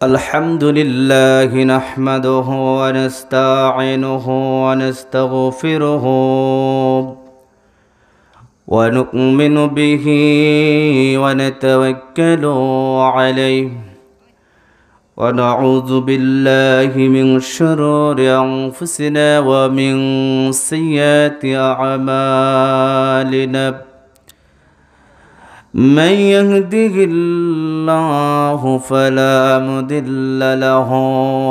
الحمد لله نحمده ونستعينه ونستغفره ونؤمن به ونتوكل عليه ونعوذ بالله من شرور أنفسنا ومن سيئات أعمالنا من يهده الله فلا مضل له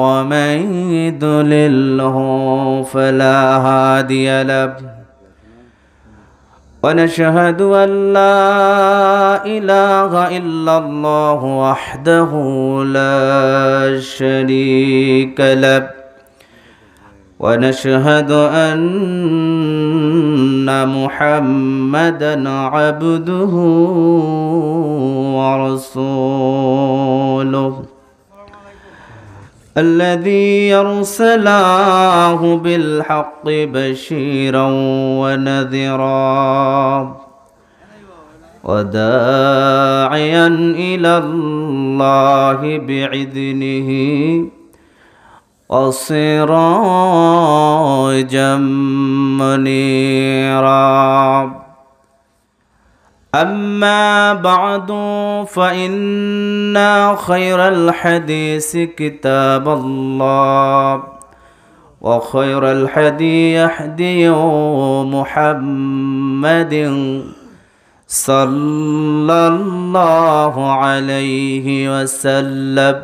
ومن يضلله فلا هادي له ونشهد أن لا إله إلا الله وحده لا شريك له ونشهد أن محمدًا عبده ورسوله الذي أرسله بالحق بشيرا ونذيرا وداعيا إلى الله بإذنه وسراجا منيرا أما بعد فإن خير الحديث كتاب الله وخير الهدي هدي محمد صلى الله عليه وسلم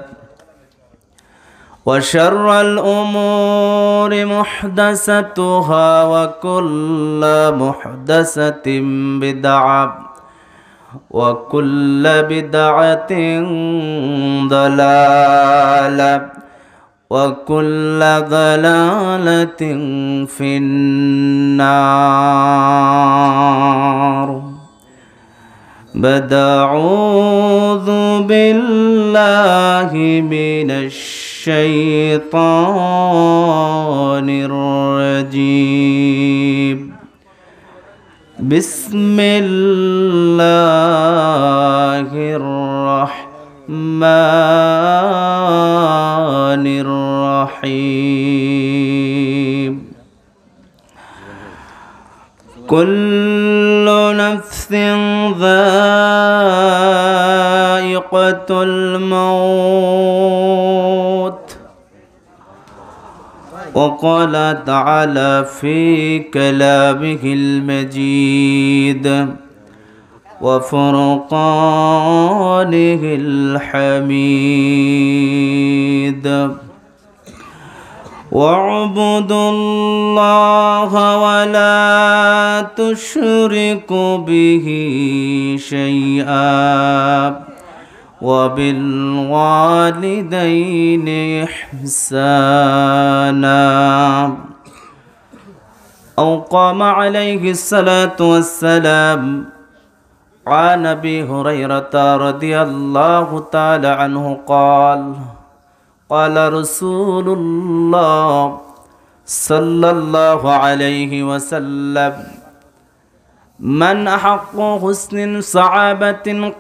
وشر الأمور محدثاتها وكل محدثة بدعة وكل بدعة ضلالة وكل ضلالة في النار أعوذ بالله من الشيطان الرجيم بسم الله الرحمن الرحيم كل نفس ذائقة الموت وقال تعالى في كلامه المجيد وفرقانه الحميد واعبدوا الله ولا تشركوا به شيئا وبالوالدين إحسانا أو قام عليه الصلاة والسلام عن أبي هريرة رضي الله تعالى عنه قال قال رسول الله صلى الله عليه وسلم من أحق حسن صحابة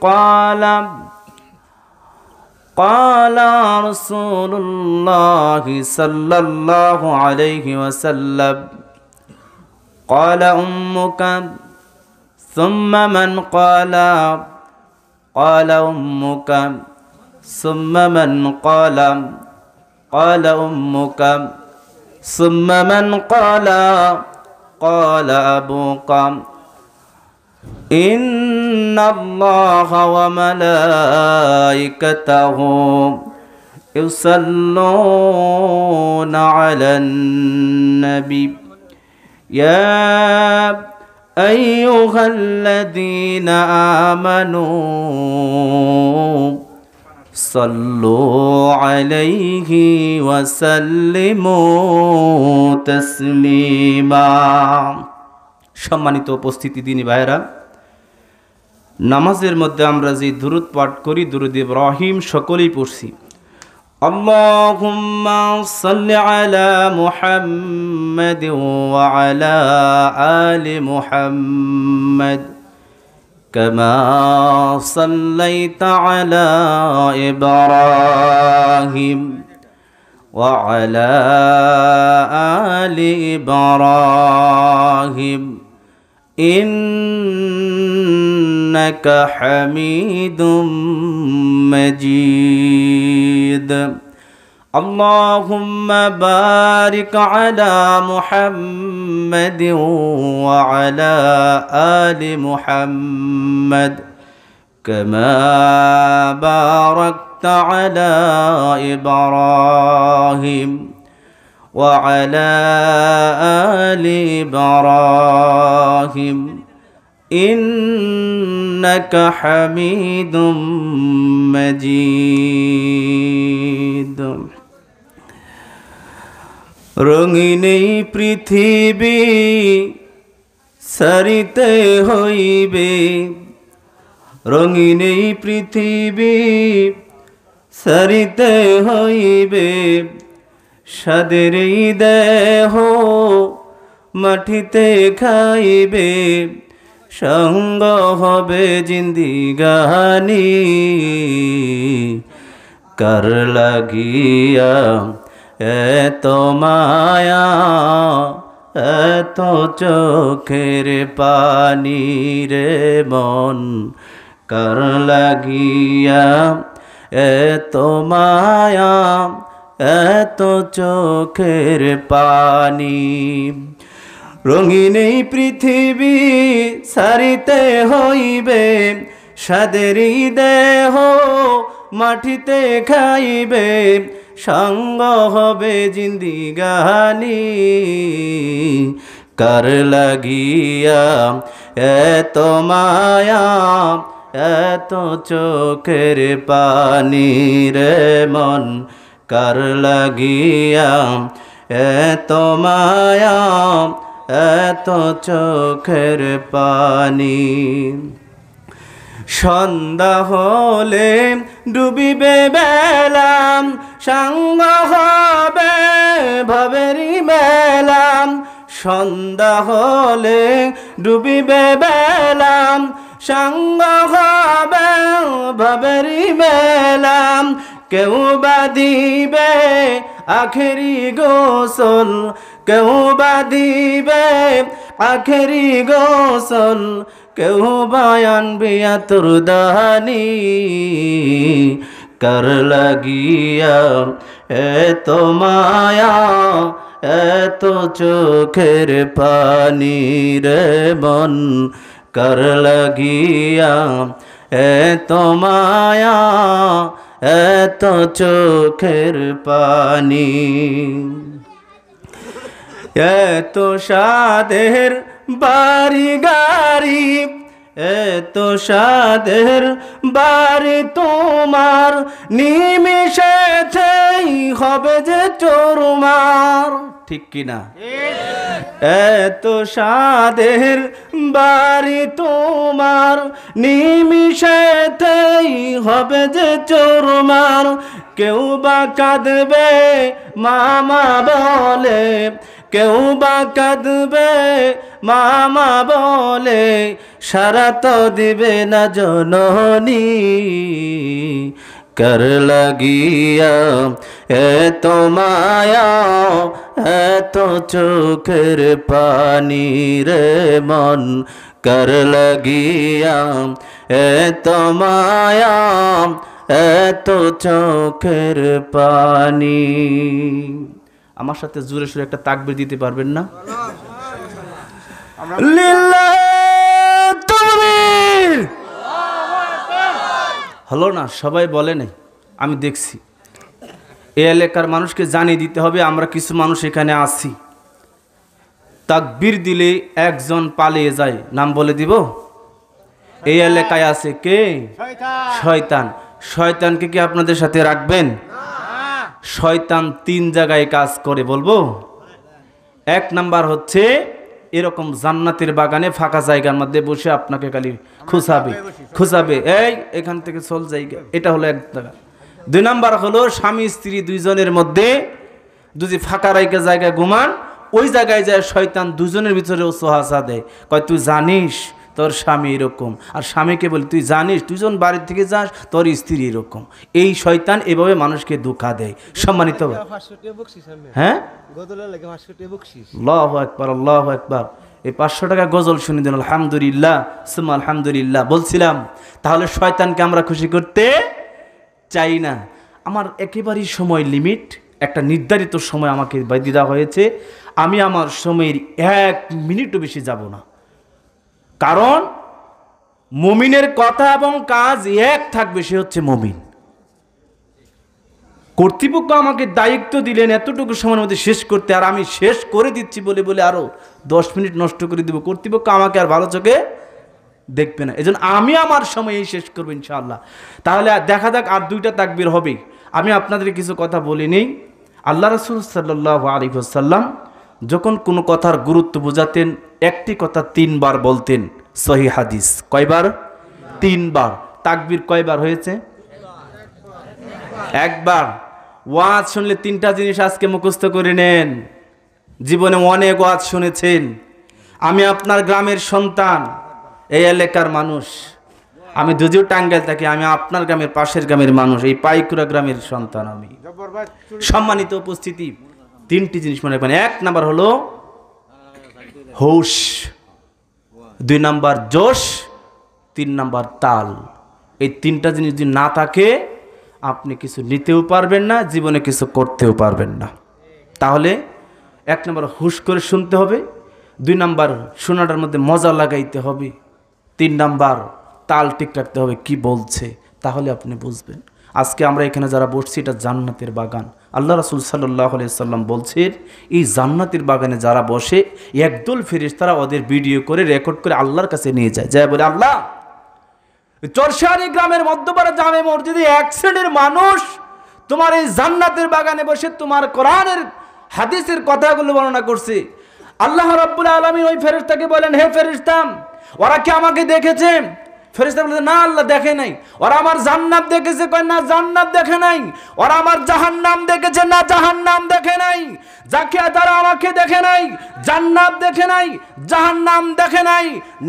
قال رسول الله صلى الله عليه وسلم قال أمك ثم من قال أمك ثم من قال أمك ثم من قال أبوك إن الله وملائكته يصلون على النبي يا أيها الذين آمنوا صلوا عليه وسلموا تسليما সম্মানিত উপস্থিতি দিনী ভাইরা নামাজের মধ্যে আমরা যে দুরূদ পাঠ করি দুরূদ ইব্রাহিম সকলেই পড়ছি আল্লাহুম্মা সাল্লি আলা মুহাম্মাদ ওয়া আলা আলি মুহাম্মাদ كما صليت على إبراهيم إبراهيم وعلى آل إبراهيم إنك حميد مجيد اللهم بارك على محمد وعلى آل محمد كما باركت على إبراهيم وعلى آل إبراهيم إنك حميد مجيد রঙিন এই পৃথিবী সারিতে হইবে রঙিন এই পৃথিবী সারিতে হইবে সাদের এই দেহ মাটিতে খাইবে সঙ্গ হবে জিন্দিগানি কার লাগিয়া এত মায়া এত চোখের পানি রে মন কার লাগিয়া এত মায়া এত চোখের পানি রঙিন এই পৃথিবী সারিতে হইবে সাদের দেহ মাটিতে খাইবে সঙ্গ হবে জিন্দিগানি কার লাগিয়া এত মায়া এত চোখের পানি রে মন কার লাগিয়া এত মায়া এত চোখের পানি সন্ধ্যা হলে ডুবিবে বেলাম সঙ্গ হবে ভবেরি মেলাম সন্ধ্যা হলে ডুবিবে বেলাম সঙ্গ হবে ভবেরি মেলাম কেউ বা দিবে আখেরি গোসল কেউ বা দিবে আখেরি গোসল কেউ বায়ান বিয়া তোর দানি কার লাগিয়া এত মায়া এত চোখের পানি রে মন কার লাগিয়া এত মায়া এত চোখের পানি এত সাদের বাড়ি গাড়ি এত সাদের বাড়ি তোমার নিমিষেই হবে যে চোরমার ঠিক কিনা এত সাদের বাড়ি তোমার নিমিষেই হবে যে চোরমার কেউ বা কাঁদবে মামা বলে কেউ বা কাঁদবে মামা বলে সারা তো দিবে না জননী কার লাগিয়া এত মায়া এত চোখের পানি রে মন কার লাগিয়া এত মায়া এত চোখের পানি আমার সাথে জোরে সোরে একটা তাকবীর দিতে পারবেন না লিল্লাহ তাকবীর হলো না সবাই বলে নাই আমি দেখছি এই এলাকার মানুষকে জানিয়ে দিতে হবে আমরা কিছু মানুষ এখানে আছি তাকবীর দিলে একজন পালিয়ে যায় নাম বলে দিব এই এলাকায় আছে কে শয়তান শয়তানকে কি আপনাদের সাথে রাখবেন শয়তান তিন জায়গায় কাজ করে বলবো এক নাম্বার হচ্ছে এরকম জান্নাতের বাগানে ফাঁকা জায়গার মধ্যে বসে আপনাকে খালি খুঁচাবে এই এখান থেকে চল জায়গা এটা হলো এক জায়গা দুই নাম্বার হলো স্বামী স্ত্রী দুইজনের মধ্যে যদি ফাঁকা রাইকা জায়গায় ঘুমান ওই জায়গায় যায় শয়তান দুজনের ভিতরে ওসহাসা দেয় কয় তুই জানিস তোর স্বামী এরকম, আর স্বামীকে বলি তুই জানিস তুই যখন বাড়ির থেকে যাস তোর স্ত্রী এরকম। এই শয়তান এভাবে মানুষকে ধোঁকা দেয়। সম্মানিত, হ্যাঁ, আল্লাহু আকবার, আল্লাহু আকবার। এই 500 টাকা গজল শুনে দিন, আলহামদুলিল্লাহ সুম্মা আলহামদুলিল্লাহ। বলছিলাম তাহলে শয়তানকে আমরা খুশি করতে চাই না। আমার একেবারেই সময় লিমিট, একটা নির্ধারিত সময় আমাকে বেঁধে দেওয়া হয়েছে। আমি আমার সময়ের 1 মিনিটও বেশি যাব না, কারণ মুমিনের কথা এবং কাজ এক থাকবে, সে হচ্ছে মুমিন। কর্তৃপক্ষ আমাকে দায়িত্ব দিলেন এতটুকু সময়ের মধ্যে শেষ করতে, আর আমি শেষ করে দিচ্ছি বলে বলে আরো 10 মিনিট নষ্ট করে দিব। কর্তৃপক্ষ আমাকে আর ভালো চোখে দেখবে না, এজন্য আমি আমার সময় শেষ করবো ইনশাআল্লাহ। তাহলে দেখা যাক, আর 2টা তাকবীর হবে। আমি আপনাদের কিছু কথা বলি নেই। আল্লাহ রাসূল সাল্লাল্লাহু আলাইহি ওয়াসাল্লাম যখন কোনো কথার গুরুত্ব বোঝাতেন, একটি কথা 3 বার বলতেন। সহিহ হাদিস। কয়বার? 3 বার। তাকবীর কয়বার হয়েছে? 1 বার। ওয়াজ শুনলে 3টা জিনিস আজকে মুখস্থ করে নেন। জীবনে অনেক ওয়াজ শুনেছেন। আমি আপনার গ্রামের সন্তান, এই এলাকার মানুষ। আমি যদিও টাঙ্গাইল থাকি, আমি আপনার গ্রামের পাশের গ্রামের মানুষ, এই পাইকুড়া গ্রামের সন্তান আমি। সম্মানিত উপস্থিতি, 3টি জিনিস মনে রাখবেন। 1 নাম্বার হলো হুশ, 2 নাম্বার জোশ, 3 নাম্বার তাল। এই 3টা জিনিস যদি না থাকে আপনি কিছু নিতেও পারবেন না, জীবনে কিছু করতেও পারবেন না। তাহলে 1 নাম্বার হুশ করে শুনতে হবে, 2 নাম্বার শোনাটার মধ্যে মজা লাগাইতে হবে, 3 নাম্বার তাল ঠিক রাখতে হবে কি বলছে, তাহলে আপনি বুঝবেন। আজকে আমরা এখানে যারা বসছি, এটা জান্নাতের বাগান। আল্লাহ রাসূল সাল্লাল্লাহু আলাইহি সাল্লাম বলছেন, এই জান্নাতের বাগানে যারা বসে, একদল ফেরেশতারা ওদের ভিডিও করে রেকর্ড করে আল্লাহর কাছে নিয়ে যায়, যায় বলে, আল্লাহ, চরশারি গ্রামের মধ্যপাড়া জামে মসজিদে 1 শ্রেণীর মানুষ তোমার এই জান্নাতের বাগানে বসে তোমার কোরআনের হাদিসের কথাগুলো বর্ণনা করছে। আল্লাহ রাব্বুল আলামিন ওই ফেরেশতাকে বলেন, হে ফেরেশতা, ওরা কি আমাকে দেখেছে? ফেরেশতা বলে, না আল্লাহ দেখে নাই। ওরা আমার জান্নাত দেখেছে? কয় না, জান্নাত দেখে নাই। ওরা আমার জাহান্নাম দেখেছে? না, জাহান্নাম দেখে নাই। যাকে তারা আমাকে দেখে নাই, জান্নাত দেখে নাই, জাহান্নাম দেখে নাই,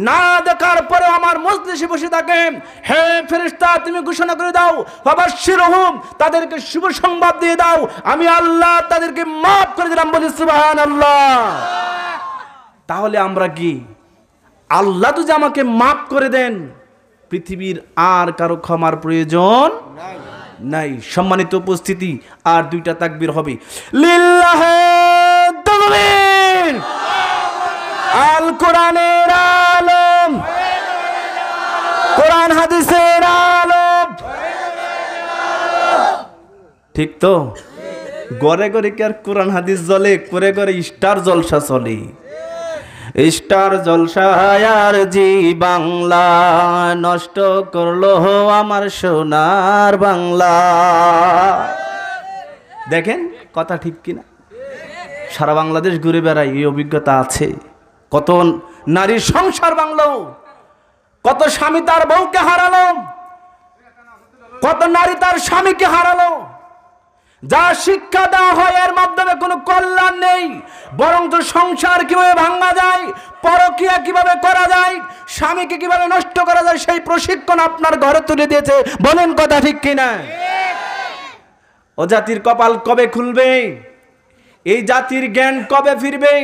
না দেখার পরে আমার মজলিসে বসে থাকে। হে ফেরেশতা, তুমি ঘোষণা করে দাও, ফাবাশশিরহুম, তাদেরকে শুভ সংবাদ দিয়ে দাও, আমি আল্লাহ তাদেরকে মাফ করে দিলাম। বলি সুবহানাল্লাহ। তাহলে আমরা কি, আল্লাহ তো যে আমাকে মাফ করে দেন, পৃথিবীর আর কারো ক্ষমার প্রয়োজন নাই। সম্মানিত উপস্থিতি, আর 2টা তাকবীর হবে। লিল্লাহি তাকবীর, আল কোরআনের আলম, কোরআন হাদিসের আলম। ঠিক তো? ঘরে ঘরে কি আর কোরআন হাদিস জ্বলে? করে করে স্টার জলসা চলে। স্টার জলসায়ার জি বাংলা নষ্ট করলো আমার সোনার বাংলা। দেখেন কথা ঠিক কিনা? সারা বাংলাদেশ ঘুরে বেড়াই, এই অভিজ্ঞতা আছে। কত নারীর সংসার ভাঙলো, কত স্বামী তার বউকে হারালো, কত নারী তার স্বামীকে হারালো। যা শিক্ষা দেওয়া হয় এর মাধ্যমে কোনো কল্যাণ নেই, বরং তো সংসার কিভাবে ভাঙা যায়, পরকীয়া কিভাবে করা যায়, স্বামীকে কিভাবে নষ্ট করা যায়, সেই প্রশিক্ষণ আপনার ঘরে তুলে দিয়েছে। বলেন কথা ঠিক কিনা? ও জাতির কপাল কবে খুলবে? এই জাতির জ্ঞান কবে ফিরবে?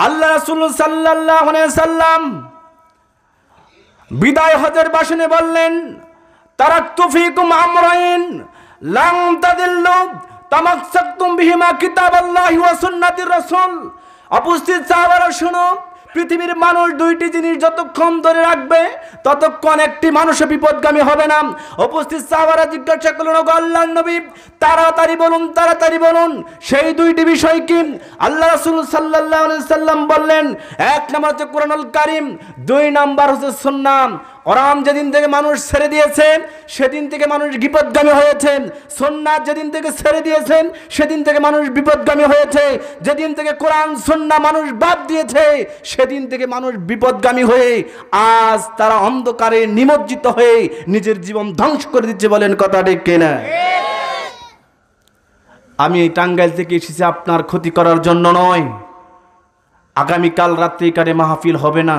আল্লাহ রাসূল সাল্লাল্লাহু আলাইহি সাল্লাম বিদায় হজের ভাষণে বললেন, তারাকতু ফীকুম আমরাইন লাম তাদিল্লু তামাসসাকতুম বিহিমা কিতাবাল্লাহি ওয়া সুন্নাতির রাসূল। উপস্থিত সাহাবারা শুনো, পৃথিবীর মানুষ 2টি জিনিস যতক্ষণ ধরে রাখবে ততক্ষণ একটি মানুষও বিপদগামী হবে না। উপস্থিত সাহাবারা জিজ্ঞাসা করলেন, ওগো আল্লাহর নবী, তাড়াতাড়ি বলুন, তাড়াতাড়ি বলুন, সেই 2টি বিষয় কি? আল্লাহ রাসূল সাল্লাল্লাহু আলাইহি সাল্লাম বললেন, 1 নাম্বার হচ্ছে কোরআনুল কারীম, 2 নাম্বার হচ্ছে সুন্নাহ। কোরআন যেদিন থেকে মানুষ ছেড়ে দিয়েছেন সেদিন থেকে মানুষ বিপদগামী হয়েছেন। সুন্নাহ যেদিন থেকে ছেড়ে দিয়েছেন সেদিন থেকে মানুষ বিপদগামী হয়েছে। যেদিন থেকে কোরআন সুন্নাহ মানুষ বাদ দিয়েছে সেদিন থেকে মানুষ বিপদগামী হয়ে আজ তারা অন্ধকারে নিমজ্জিত হয়ে নিজের জীবন ধ্বংস করে দিচ্ছে। বলেন কথা ঠিক কিনা? আমি এই টাঙ্গাইল থেকে এসেছি আপনার ক্ষতি করার জন্য নয়, আগামীকাল রাত্রিকারে মাহফিল হবে না।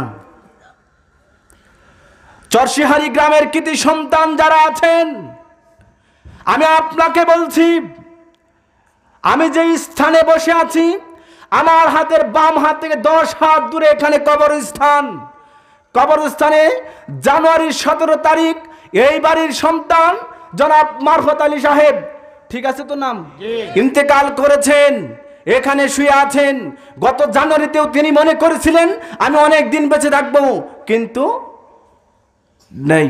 চরশিহারি গ্রামের কৃতি সন্তান যারা আছেন, আমি আপনাকে বলছি, আমি যে স্থানে বসে আছি আমার হাতের বাম হাত থেকে 10 হাত দূরে এখানে কবরস্থান। কবরস্থানে জানুয়ারির 17 তারিখ এই বাড়ির সন্তান জনাব মারফত আলী সাহেব, ঠিক আছে তো নাম, ইন্তেকাল করেছেন, এখানে শুয়ে আছেন। গত জানুয়ারিতেও তিনি মনে করেছিলেন আমি অনেক দিন বেঁচে থাকবো, কিন্তু নেই।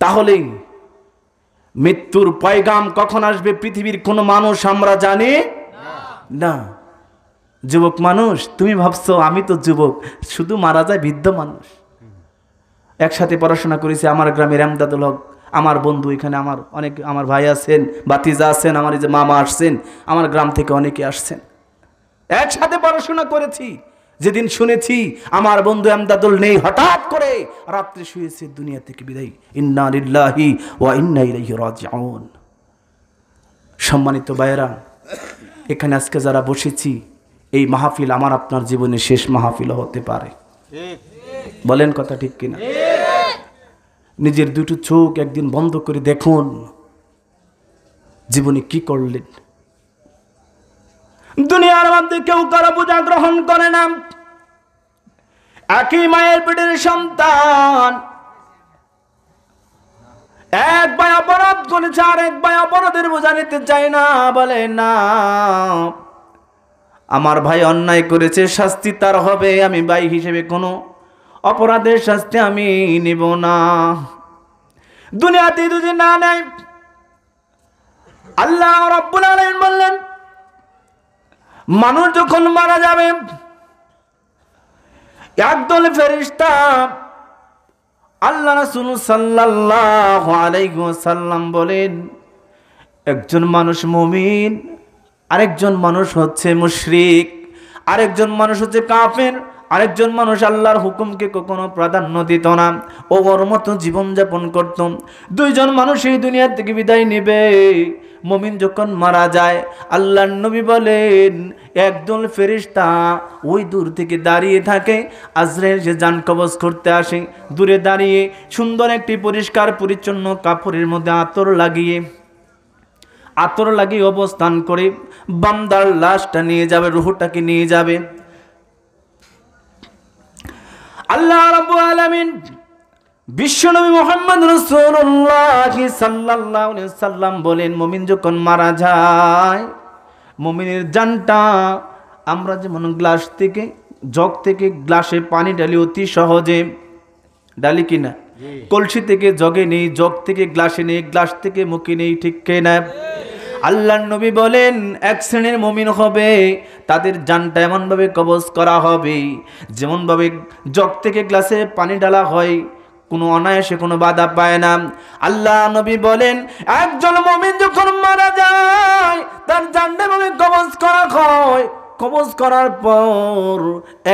তাহলে মৃত্যুর পয়গাম কখন আসবে পৃথিবীর কোন মানুষ আমরা জানি না। যুবক মানুষ, তুমি ভাবছো আমি তো যুবক, শুধু মারা যায় বৃদ্ধ মানুষ। একসাথে পড়াশোনা করেছি, আমার গ্রামের এমদাদুল হক আমার বন্ধু, এখানে আমার অনেক আমার ভাই আছেন, বাতিজা আছেন, আমার এই যে মামা আসছেন, আমার গ্রাম থেকে অনেকে আসছেন, একসাথে পড়াশোনা করেছি। যেদিন শুনেছি আমার বন্ধু এমদাদুল নেই, হঠাৎ করে রাত্রে শুয়েছে, দুনিয়া থেকে বিদায়। ইন্না লিল্লাহি ওয়া ইন্না ইলাইহি রাজিউন। সম্মানিত ভাইয়েরা, এখানে আজকে যারা বসেছি, এই মাহফিল আমার আপনার জীবনের শেষ মাহফিল হতে পারে। বলেন কথা ঠিক কিনা? নিজের দুটো চোখ একদিন বন্ধ করে দেখুন জীবনে কি করলেন। দুনিয়ার মধ্যে কেউ কারো বোঝা গ্রহণ করে না। একই মায়ের পেটের সন্তান, এক ভাই অপরাধ করেছে, আর এক ভাই অপরাধের বোঝা নিতে চায় না, বলে না আমার ভাই অন্যায় করেছে, শাস্তি তার হবে, আমি ভাই হিসেবে কোনো অপরাধের শাস্তি আমি নিব না। দুনিয়াতে যদি না নেয়, আল্লাহ রাব্বুল আলামিন বললেন মানুষ যখন মারা যাবে একদল ফেরেশতা, আল্লাহ রাসূল সাল্লাল্লাহু আলাইহি ওয়াসাল্লাম বলেন একজন মানুষ মুমিন, আরেকজন মানুষ হচ্ছে মুশরিক, আরেকজন মানুষ হচ্ছে কাফের, আরেকজন মানুষ আল্লাহর হুকুমকে কখনো প্রাধান্য দিত না, ওর মতো জীবনযাপন করত। দুইজন মানুষ এই দুনিয়া থেকে বিদায় নেবে। মুমিন যখন মারা যায়, আল্লাহর নবী বলেন একদল ফেরেশতা ওই দূর থেকে দাঁড়িয়ে থাকে, আজরাইল যে জান কবজ করতে আসে, দূরে দাঁড়িয়ে সুন্দর একটি পরিষ্কার পরিচ্ছন্ন কাপড়ের মধ্যে আতর লাগিয়ে অবস্থান করে বান্দার লাশটা নিয়ে যাবে, রূহটাকে নিয়ে যাবে। আল্লাহ রাব্বুল আলামিন বিশ্বনবী মুহাম্মদ রাসূলুল্লাহ সাল্লাল্লাহু আলাইহি ওয়াসাল্লাম বলেন মুমিন যখন মারা যায়, মুমিনের জানটা আমরা যেমন গ্লাস থেকে জগ থেকে গ্লাসে পানি ঢালি অতি সহজে, ঢালি কিনা, কলসি থেকে জগে নেই, জগ থেকে গ্লাসে নেই, গ্লাস থেকে মুখে নেই, ঠিক কিনা? আল্লাহর নবী বলেন এক শ্রেণীর মুমিন হবে, তাদের জানটা এমনভাবে কবজ করা হবে যেমনভাবে জগ থেকে গ্লাসে পানি ঢালা হয়, কোনো অনায়াসে কোনো বাধা পায় না। আল্লাহ নবী বলেন একজন মুমিন যখন মারা যায় তার জানটা এভাবে কবজ করা হয়, কবজ করার পর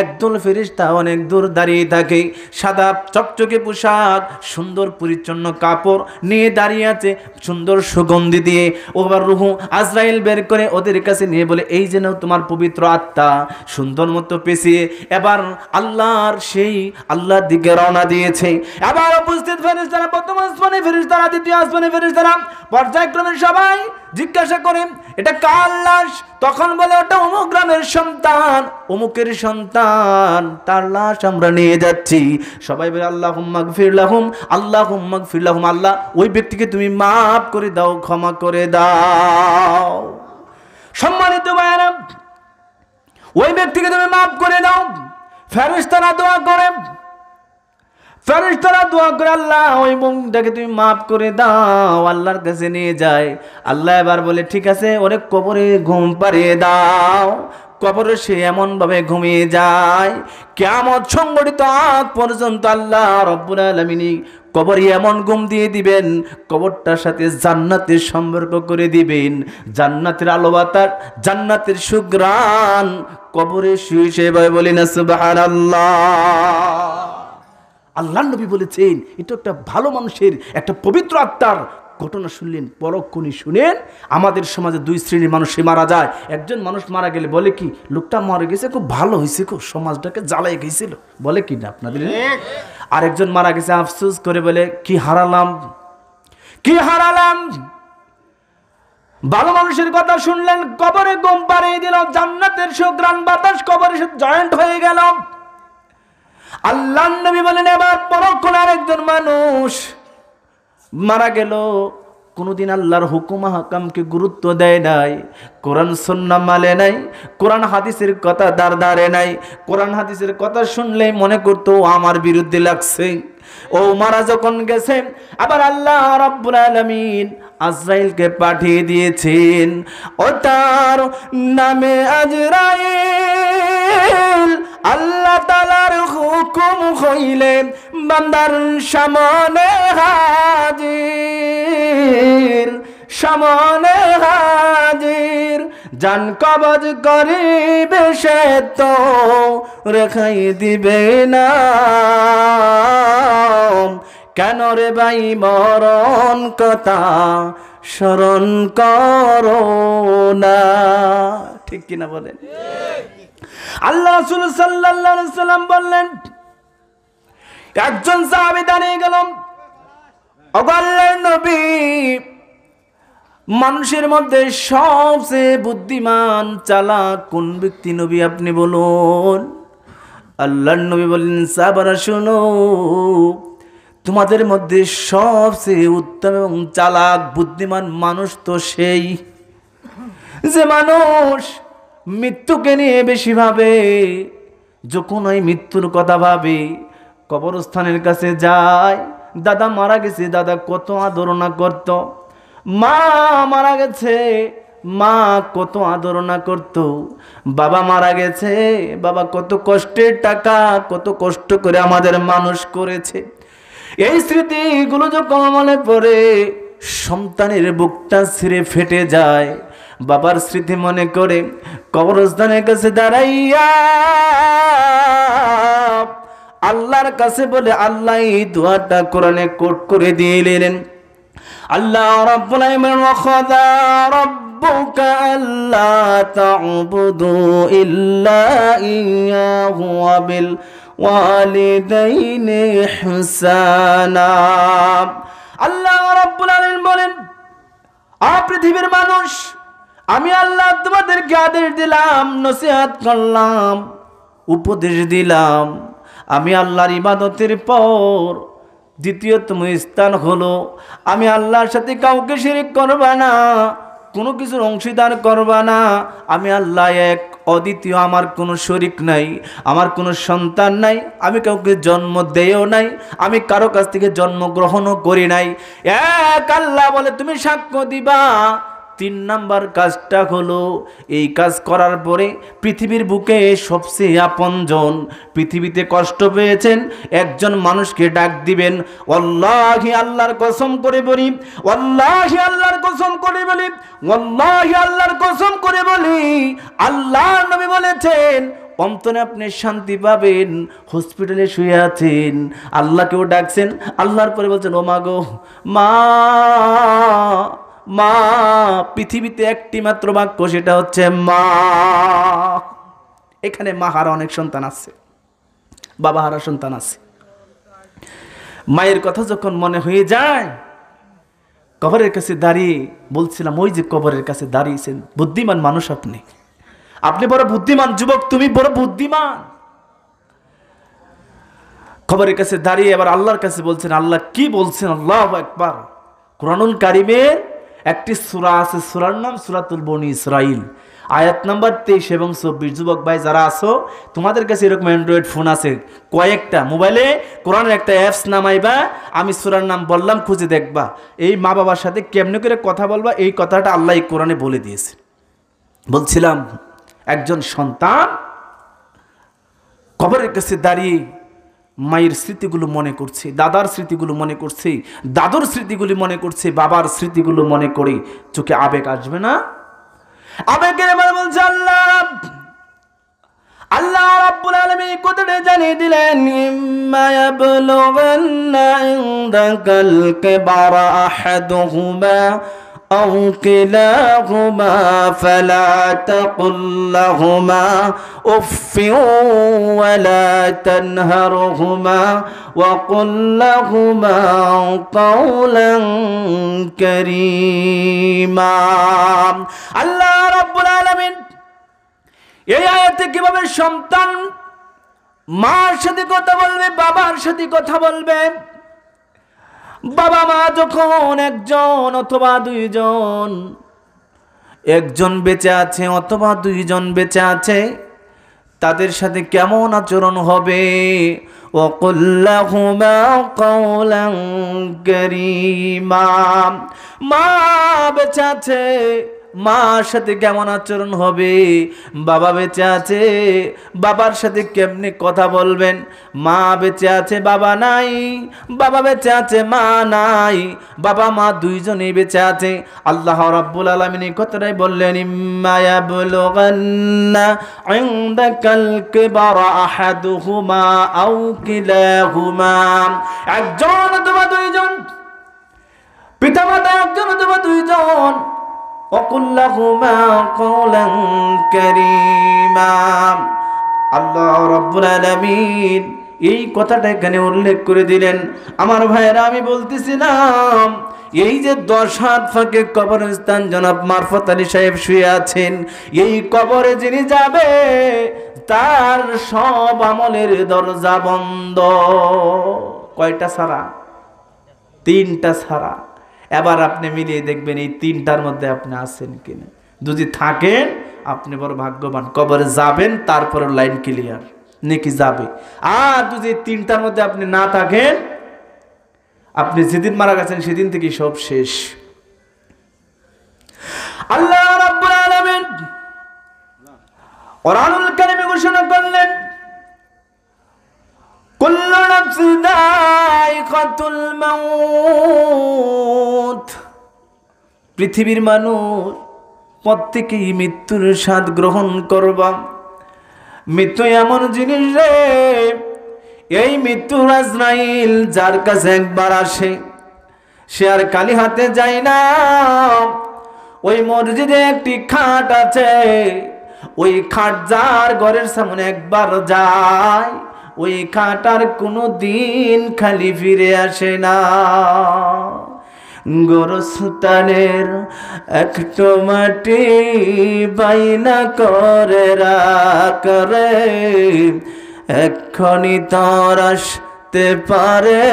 একদল ফেরেশতা অনেক দূর দাঁড়িয়ে থাকে, সাদা চকচকে পোশাক, সুন্দর পরিচ্ছন্ন কাপড় নিয়ে দাঁড়িয়ে আছে, সুন্দর সুগন্ধি দিয়ে। ওবার রূহ আজরাইল বের করে ওদের কাছে নিয়ে বলে এই যেন তোমার পবিত্র আত্মা, সুন্দর মতো পেঁচিয়ে এবার আল্লাহর দিকে রওনা দিয়েছে। এবার উপস্থিত ফেরেশতারা, প্রথম আসমানে ফেরেশতারা, দ্বিতীয় আসমানে ফেরেশতারা পর্যায়ক্রমে সবাই জিজ্ঞাসা করে এটা কার লাশ? তখন বলে ওটা অমুক গ্রামের সন্তান, অমুকের সন্তান, তার লাশ আমরা নিয়ে যাচ্ছি। সবাই বলে আল্লাহুম্মা গফির লাহুম, আল্লাহুম্মা গফির লাহুম, আল্লাহ ওই ব্যক্তিকে তুমি মাফ করে দাও, ক্ষমা করে দাও। সম্মানিত ভাইরা, ওই ব্যক্তিকে তুমি মাফ করে দাও। ফেরেশতারা দোয়া করে, ফেরেশতারা দোয়া করে আল্লাহ ওই মুখটাকে তুমি মাফ করে দাও, আল্লাহর কাছে নিয়ে যায়। আল্লাহ এবার বলে ঠিক আছে ওরে কবরে ঘুম পাড়িয়ে দাও। কবরে সে এমন ভাবে ঘুমিয়ে যায় কিয়ামত সংঘটিত আগ পর্যন্ত আল্লাহ রব্বুল আলামিন কবরে এমন ঘুম দিয়ে দিবেন, কবরটার সাথে জান্নাতের সম্পর্ক করে দিবেন। জান্নাতের আলো বাতাস, জান্নাতের সুঘ্রাণ কবরে শুয়ে শুয়ে বলি না সুবহানাল্লাহ। আল্লাহ নবী বলেছেন এটা একটা ভালো মানুষের, একটা পবিত্র আত্মার ঘটনা শুনলেন, পরক্ষণই শুনেন আমাদের সমাজে দুই শ্রেণীর মানুষ মারা যায়। একজন মানুষ মারা গেলে বলে কি, লোকটা মারা গেছে খুব ভালো হয়েছে, খুব সমাজটাকে জ্বালাই গেছিল, বলে কি না আপনাদের? আরেকজন মারা গেছে আফসোস করে বলে কি হারালাম, কি হারালাম। ভালো মানুষের কথা শুনলেন, কবরে ঘুম পাড়িয়ে দিল, জান্নাতের সুঘ্রাণ বাতাস কবরে জয়েন্ট হয়ে গেল। আল্লাহর নবী বলেন এবার পরক্ষণে আরেকজন মানুষ মারা গেল, কোনদিন আল্লাহর হুকুম হাকামকে গুরুত্ব দেয় নাই, কোরআন সুন্নাহ মানে নাই, কোরআন হাদিসের কথা দাঁড়ে নাই। কোরআন হাদিসের কথা শুনলে মনে করতো আমার বিরুদ্ধে লাগছে। ও মারা যখন গেছে, আবার আল্লাহ রাব্বুল আলামিন আজরাইলকে পাঠিয়ে দিয়েছেন, ও তার নামে আজরাইল আল্লাহ তাআলার হুকুম হইলে বান্দার সামনে হাজির, সামনে হাজির, জান কবজ করিবে সে তো রেখাই দিবে না। কেন রে ভাই মরণ কথা স্মরণ করো না, ঠিক কিনা বলেন? আল্লাহ রাসূল সাল্লাল্লাহু আলাইহি সাল্লাম বললেন, একজন সাহাবী দাঁড়িয়ে গেল, ওগো আল্লাহর নবী, মানুষের মধ্যে সবচেয়ে বুদ্ধিমান চালাক কোন ব্যক্তি নবী আপনি বলুন? আল্লাহর নবী বললেন, সাহাবারা শোনো, তোমাদের মধ্যে সবচেয়ে উত্তম এবং চালাক বুদ্ধিমান মানুষ তো সেই যে মানুষ মৃত্যুকে নিয়ে বেশি ভাবে। যখন ওই মৃত্যুর কথা ভাবে, কবরস্থানের কাছে যায়, দাদা মারা গেছে, দাদা কত আদরণা করত, মা মারা গেছে, মা কত আদরণা করত, বাবা মারা গেছে, বাবা কত কষ্টের টাকা, কত কষ্ট করে আমাদের মানুষ করেছে। এই স্মৃতিগুলো যখন মনে পড়ে, সন্তানের বুকটা ছিঁড়ে ফেটে যায়। বাবার স্মৃতি মনে করে কবরস্থানের কাছে দাঁড়াইয়া আল্লাহর কাছে বলে, আল্লাহ এই দোয়াটা কোরআনে কোট করে দিলেন, আল্লাহ রাব্বুল আলামিন ওয়াখাযা রাব্বুকা আল্লা তা'বুদু ইল্লা ইয়্যাহু ওয়া বিল ওয়ালিদাইনি ইহসানা। আল্লাহ রাব্বুল আলামিন বলেন, পৃথিবীর মানুষ, আমি আল্লাহ তোমাদেরকে আদেশ দিলাম, নসিহত করলাম, উপদেশ দিলাম, আমি আল্লাহর ইবাদতের পর দ্বিতীয়তম স্থান হলো আমি আল্লাহর সাথে কাউকে শিরিক করবা না, কোনো কিছুর অংশীদার করবা না। আমি আল্লাহ এক, অদ্বিতীয়, আমার কোনো শরিক নাই, আমার কোনো সন্তান নাই, আমি কাউকে জন্ম দেও নাই, আমি কারো কাছ থেকে জন্মগ্রহণও করি নাই। এক আল্লাহ বলে তুমি সাক্ষ্য দিবা। 3 নাম্বার কাজটা হলো, এই কাজ করার পরে পৃথিবীর বুকে সবচেয়ে আপনজন, পৃথিবীতে কষ্ট পেয়েছেন একজন মানুষকে ডাক দিবেন, ওয়াল্লাহি আল্লাহর কসম করে বলি, ওয়াল্লাহি আল্লাহর কসম করে বলি, ওয়াল্লাহি আল্লাহর কসম করে বলি, আল্লাহর নবী বলেছেন অন্তরে আপনি শান্তি পাবেন। হসপিটালে শুয়ে আছেন, আল্লাহকেও ডাকছেন, আল্লাহর পরে বলছেন, ও মা গো, মা, মা, পৃথিবীতে একটি মাত্র বাক্য, সেটা হচ্ছে মা। এখানে মা হারা অনেক সন্তান আছে, বাবা হারা সন্তান আছে। মায়ের কথা যখন মনে হয়ে যায়, কবরের কাছে দাঁড়িয়ে বলছিলাম, ওই যে কবরের কাছে দাঁড়িয়েছেন, বুদ্ধিমান মানুষ আপনি, আপনি বড় বুদ্ধিমান যুবক, তুমি বড় বুদ্ধিমান। কবরের কাছে দাঁড়িয়ে এবার আল্লাহর কাছে বলছেন, আল্লাহ কি বলছেন? আল্লাহু আকবার। কুরআনুল কারীমের একটি সূরা আছে, সূরার নাম সূরাতুল বনী ইসরাইল, আয়াত নাম্বার 23 এবং 24। যুবক ভাই যারা আছো, তোমাদের কাছে এরকম অ্যান্ড্রয়েড ফোন আছে, কয়েকটা মোবাইলে কোরআনের একটা অ্যাপস নামাইবা, আমি সূরার নাম বললাম, খুঁজে দেখবা, এই মা বাবার সাথে কেমনে করে কথা বলবা, এই কথাটা আল্লাহ এই কোরআনে বলে দিয়েছে। বলছিলাম, একজন সন্তান কবরের কাছে দাঁড়িয়ে মায়ের স্মৃতিগুলো মনে করছে, দাদার স্মৃতিগুলো মনে করছে, দাদুর স্মৃতিগুলি মনে করছে, বাবার স্মৃতিগুলো মনে করে চোখে আবেগ আসবে না? আবেগের এবার বলছে, আল্লাহ আল্লাহ রাব্বুল আলামিন কথাটা জানিয়ে দিলেন, ইম্মা ইয়াবলুগান্না ইনদাকাল কিবারা আহাদুহুমা আও কিলাহুমা ফালা তাকুল লাহুমা উফফিন ওয়ালা তানহারহুমা ওয়া কুল লাহুমা কাওলান কারীমা। আল্লাহ রাব্বুল আলামিন এই আয়াতে কিভাবে সন্তান মার সাথে কথা বলবে, বাবার সাথে কথা বলবে। বাবা মা যখন একজন অথবা দুইজন, একজন বেঁচে আছে অথবা দুইজন বেঁচে আছে, তাদের সাথে কেমন আচরণ হবে? ওয়াকুল লাহুমা কাওলান কারীমা। মা বেঁচে আছে, মার সাথে কেমন আচরণ হবে? বাবা বেঁচে আছে, বাবার সাথে কেমনে কথা বলবেন? মা বেঁচে আছে, বাবা নাই, বাবা বেঁচে আছে, মা নাই, বাবা মা দুইজনেই বেঁচে আছে। আল্লাহ রাব্বুল আলামিন এই কথাটাই বললেন, ইম্মা ইয়াবলুগান্না ইনদাকাল কিবারা আহাদুহুমা আও কিলাহুমা। একজন অথবা দুইজন, পিতামাতা একজন অথবা দুইজন, وَقُلْ لَهُمَا قَوْلًا كَرِيمًا। আল্লাহ রাব্বুল আলামিন এই কথাটা এখানে উল্লেখ করে দিলেন। আমার ভাইয়েরা, আমি বলতেছিলাম এই যে 10 হাত ফাঁকে কবরস্থান জনাব মারফত আলী সাহেব শুয়ে আছেন, এই কবরে যিনি যাবে তার সব আমলের দরজা বন্ধ। কয়টা ছাড়া? 3টা ছাড়া। এবার আপনি মিলিয়ে দেখবেন এই 3টার মধ্যে আপনি আছেন কিনা। যদি থাকেন আপনি বড় ভাগ্যবান, কবরে যাবেন তারপরে লাইন ক্লিয়ার, নেকি যাবে। আর যদি 3টার মধ্যে আপনি না থাকেন, আপনি যেদিন মারা গেছেন সেদিন থেকে সব শেষ। আল্লাহ রাব্বুল আলামিন কোরআনুল কারীমে ঘোষণা করলেন, কুল্লু নাফসিন যায়িকাতুল মাউত। পৃথিবীর মানুষ প্রত্যেকেই মৃত্যুর স্বাদ গ্রহণ করবা। মৃত্যু এমন জিনিস রে, এই মৃত্যু আজরাইল যার কাছে একবার আসে সে আর খালি হাতে যায় না। ওই মসজিদে একটি খাট আছে, ওই খাট যার ঘরের সামনে একবার যায়, ওই খাট আর কোনো দিন খালি ফিরে আসে না। গোরস্থানের একটু মাটি বাইনা করে রাখরে, এক্ষুনি তোর আসতে পারে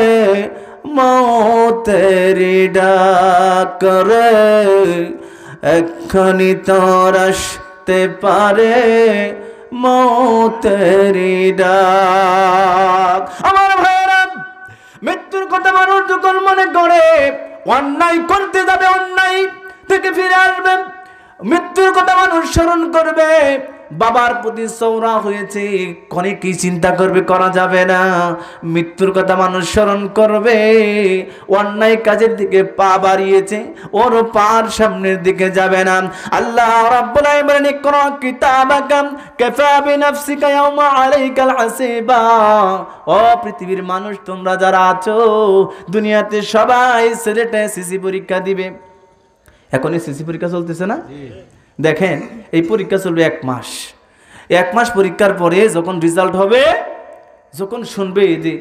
মৌতেরি ডাক রে, এক্ষুনি তোর আসতে পারে মৌতেরি ডাক। আমার ভাইরা, মৃত্যুর কথা মানুষ যখন মনে করে অন্যায় করতে যাবে, অন্যায় থেকে ফিরে আসবে, মৃত্যুর কথা মানুষ স্মরণ করবে। বাবার প্রতি সৌরা হয়েছে, অনেকেই চিন্তা করবে, করা যাবে না। মৃত্যুর কথা মানুষ স্মরণ করবে, অন্যায় কাজের দিকে পা বাড়িয়েছে, ওর পার সামনের দিকে যাবে না। আল্লাহ রাব্বুল আলামিন বলেন, ইকরা কিতাবাকা কাফা বিনাফসিকা ইয়াওমা আলাইকাল হাসিবা। ও পৃথিবীর মানুষ, তোমরা যারা আছো দুনিয়াতে, সবাই সিলেটে এসএসসি পরীক্ষা দিবে। এখন এসএসসি পরীক্ষা চলতেছে না? দেখেন, এই পরীক্ষা চলবে 1 মাস। 1 মাস পরীক্ষার পরে যখন রেজাল্ট হবে, যখন শুনবে যে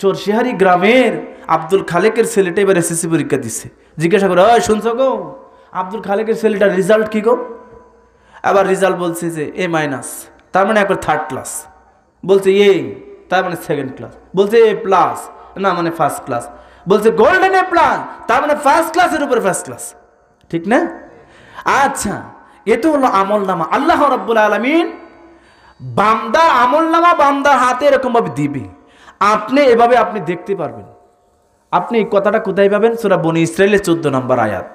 চরশিহারি গ্রামের আব্দুল খালেকের ছেলেটা এবার এসএসসি পরীক্ষা দিচ্ছে, জিজ্ঞাসা করে, ওই শুনছো গো, আব্দুল খালেকের ছেলেটার রেজাল্ট কি গো? আবার রেজাল্ট বলছে যে A-, তার মানে একবার 3rd ক্লাস, বলছে A, তার মানে 2nd ক্লাস, বলছে A+, না মানে 1st ক্লাস, বলছে গোল্ডেন A+, তার মানে 1st ক্লাসের উপরে 1st ক্লাস। ঠিক না? আচ্ছা, এটা হলো আমল নামা। আল্লাহ রাব্বুল আলামিন বান্দার আমল নামা বান্দার হাতে এরকম ভাবে দিবে, আপনি এভাবে আপনি দেখতে পারবেন। আপনি এই কথাটা কোথায় পাবেন? সূরা বনী ইসরাঈলের 14 নম্বর আয়াত।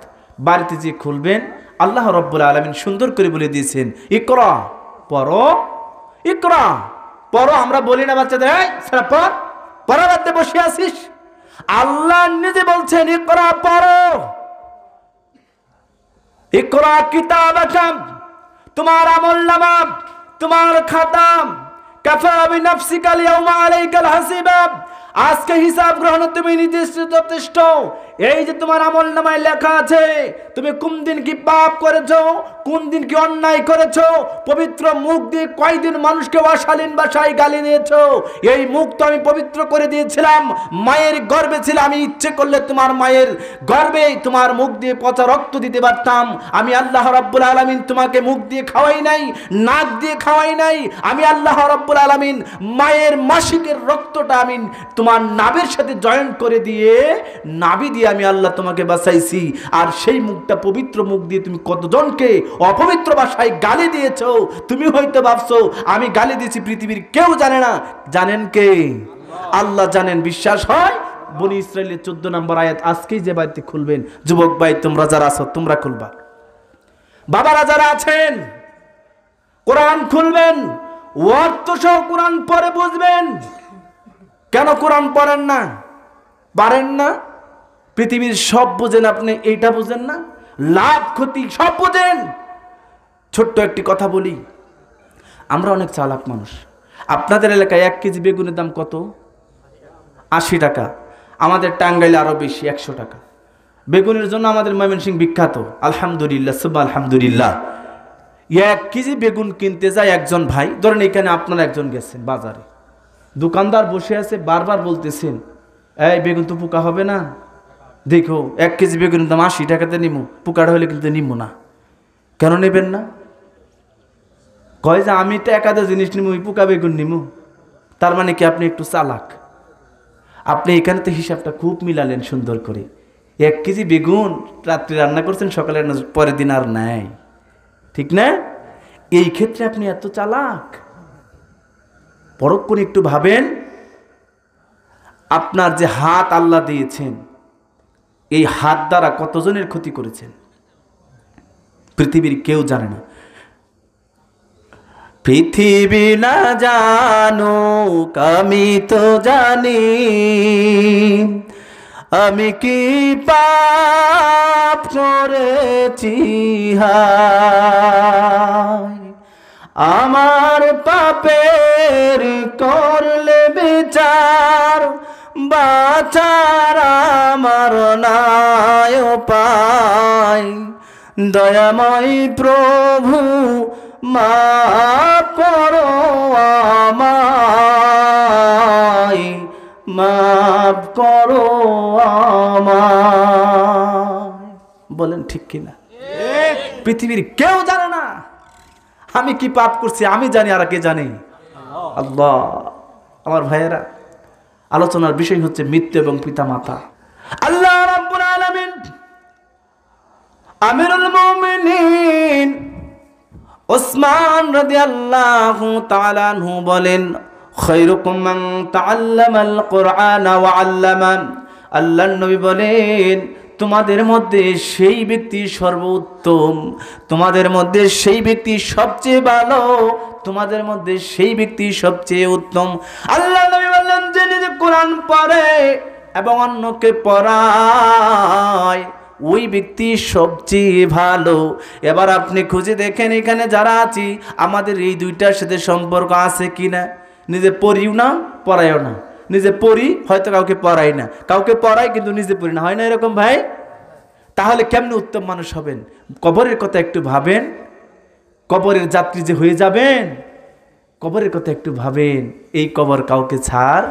বাড়িতে যে খুলবেন, আল্লাহ রাব্বুল আলামিন সুন্দর করে বলে দিয়েছেন, ইকরা, পড়ো, ইকরা, পড়ো। আমরা বলি না বাচ্চাদের, এই সারা পড়, পড়াতে বসে আছিস? আল্লাহ নিজে বলছেন, ইকরা, পড়ো। ইকরা কিতাবাকা, তোমার আমলনামা, তোমার খাতা, কাফা বিনাফসিকা আল-ইয়াওমা আলাইকাল হাসিবা, আজকে হিসাব গ্রহণ তুমি নিজে যথেষ্ট। এই যে তোমার আমলনামায় লেখা আছে তুমি কোন দিন কি পাপ করেছো, কোন দিন কি অন্যায় করেছো, পবিত্র মুখ দিয়ে কয়দিন মানুষকে অশালীন ভাষায় গালি দিয়েছো। এই মুখ তো আমি পবিত্র করে দিয়েছিলাম, মায়ের গর্ভে ছিল, আমি ইচ্ছে করলে তোমার মায়ের গর্ভে তোমার মুখ দিয়ে পচা রক্ত দিতে পারতাম। আমি আল্লাহ রাব্বুল আলামিন তোমাকে মুখ দিয়ে খাওয়াই নাই, নাক দিয়ে খাওয়াই নাই। আমি আল্লাহ রাব্বুল আলামিন মায়ের মাসিকের রক্তটা আমি তোমার নাভির সাথে জয়েন্ট করে দিয়ে নাভি দিয়ে আমি আল্লাহ তোমাকে বাঁচাইছি। আর সেই মুখটা পবিত্র মুখ দিয়ে তুমি কতজনকে অপবিত্র ভাষায় গালি দিয়েছো। তুমি হয়তো ভাবছো আমি গালি দিয়েছি, পৃথিবীর কেউ জানে না। জানেন কে? আল্লাহ জানেন। বিশ্বাস হয়? বনি ইসরাইলের 14 নম্বর আয়াত আজকেই যে বাড়িতে খুলবেন, যুবক ভাই তোমরা যারা আছো তোমরা খুলবা, বাবারা যারা আছেন কোরআন খুলবেন, অর্থ সহ কোরআন পড়ে বুঝবেন। কেন কোরআন পড়েন না? পারেন না? পৃথিবীর সব বুঝেন, আপনি এইটা বুঝেন না? লাভ ক্ষতি সব বুঝেন। ছোট্ট একটি কথা বলি, আমরা অনেক চালাক মানুষ। আপনাদের এলাকায় 1 কেজি বেগুনের দাম কত? 80 টাকা। আমাদের টাঙ্গাইলে আরো বেশি, 100 টাকা। বেগুনের জন্য আমাদের ময়মনসিংহ বিখ্যাত। আলহামদুলিল্লাহ, সুবহান আলহামদুলিল্লাহ। 1 কেজি বেগুন কিনতে যায় একজন ভাই, ধরেন এখানে আপনারা একজন গেছেন বাজারে, দোকানদার বসে আছে, বারবার বলতেছেন এই বেগুন তো পোকা হবে না, দেখো 1 কেজি বেগুনের দাম 80 টাকাতে নিমু, পোকাটা হলে কিন্তু নিমু না। কেন নেবেন না? কয় যে আমি তো একাদা জিনিস নিমু, পোকা বেগুন নিমু। তার মানে কি আপনি একটু চালাক। আপনি এখানে তো হিসাবটা খুব মিলালেন সুন্দর করে। 1 কেজি বেগুন রাত্রি রান্না করছেন, সকালে পরের দিন আর নাই, ঠিক না? এই ক্ষেত্রে আপনি এত চালাক। পরখ করে একটু ভাবেন, আপনার যে হাত আল্লাহ দিয়েছেন, এই হাত দ্বারা কতজনের ক্ষতি করেছেন পৃথিবীর কেউ জানে না। পৃথিবী না জানুক আমি তো জানি, আমি কি পাপ করেছি হায়, আমার পাপের করলে বিচার, বাঁচার আমার নাই উপায়। দয়াময় প্রভু মাফ করো আমায়, মাফ করো আমায়। বলেন ঠিক কিনা? পৃথিবীর কেউ জানে না আমি কি পাপ করছি, আমি জানি, আর কে জানে? আল্লাহ। আমার ভাইয়েরা, আলোচনার বিষয় হচ্ছে মৃত্যু এবং পিতামাতা। আল্লাহ রাব্বুল আলামিন আমিরুল মুমিনিন ওসমান রাদিয়াল্লাহু তাআলা আনহু বলেন, খায়রুকুম মান তাআল্লামাল কুরআনা ওয়া আল্লামা। আল্লাহর নবী বলেন, তোমাদের মধ্যে সেই ব্যক্তি সর্বোত্তম, তোমাদের মধ্যে সেই ব্যক্তি সবচেয়ে ভালো, তোমাদের মধ্যে সেই ব্যক্তি সবচেয়ে উত্তম। আল্লাহ নবী বললেন, যে নিজে কোরআন পড়ে এবং অন্যকে পড়ায় ওই ব্যক্তি সবচেয়ে ভালো। এবার আপনি খুঁজে দেখেন এখানে যারা আছি আমাদের এই দুইটার সাথে সম্পর্ক আছে কিনা। নিজে পড়িও না, পড়াইও না। নিজে পড়ি, হয়তো কাউকে পড়াই না, কাউকে পড়াই কিন্তু নিজে পড়ি না, হয় না এরকম ভাই? তাহলে কেমনে উত্তম মানুষ হবেন? কবরের কথা একটু ভাবেন, কবরের যাত্রী যে হয়ে যাবেন, কবরের কথা একটু ভাবেন। এই কবর কাউকে ছাড়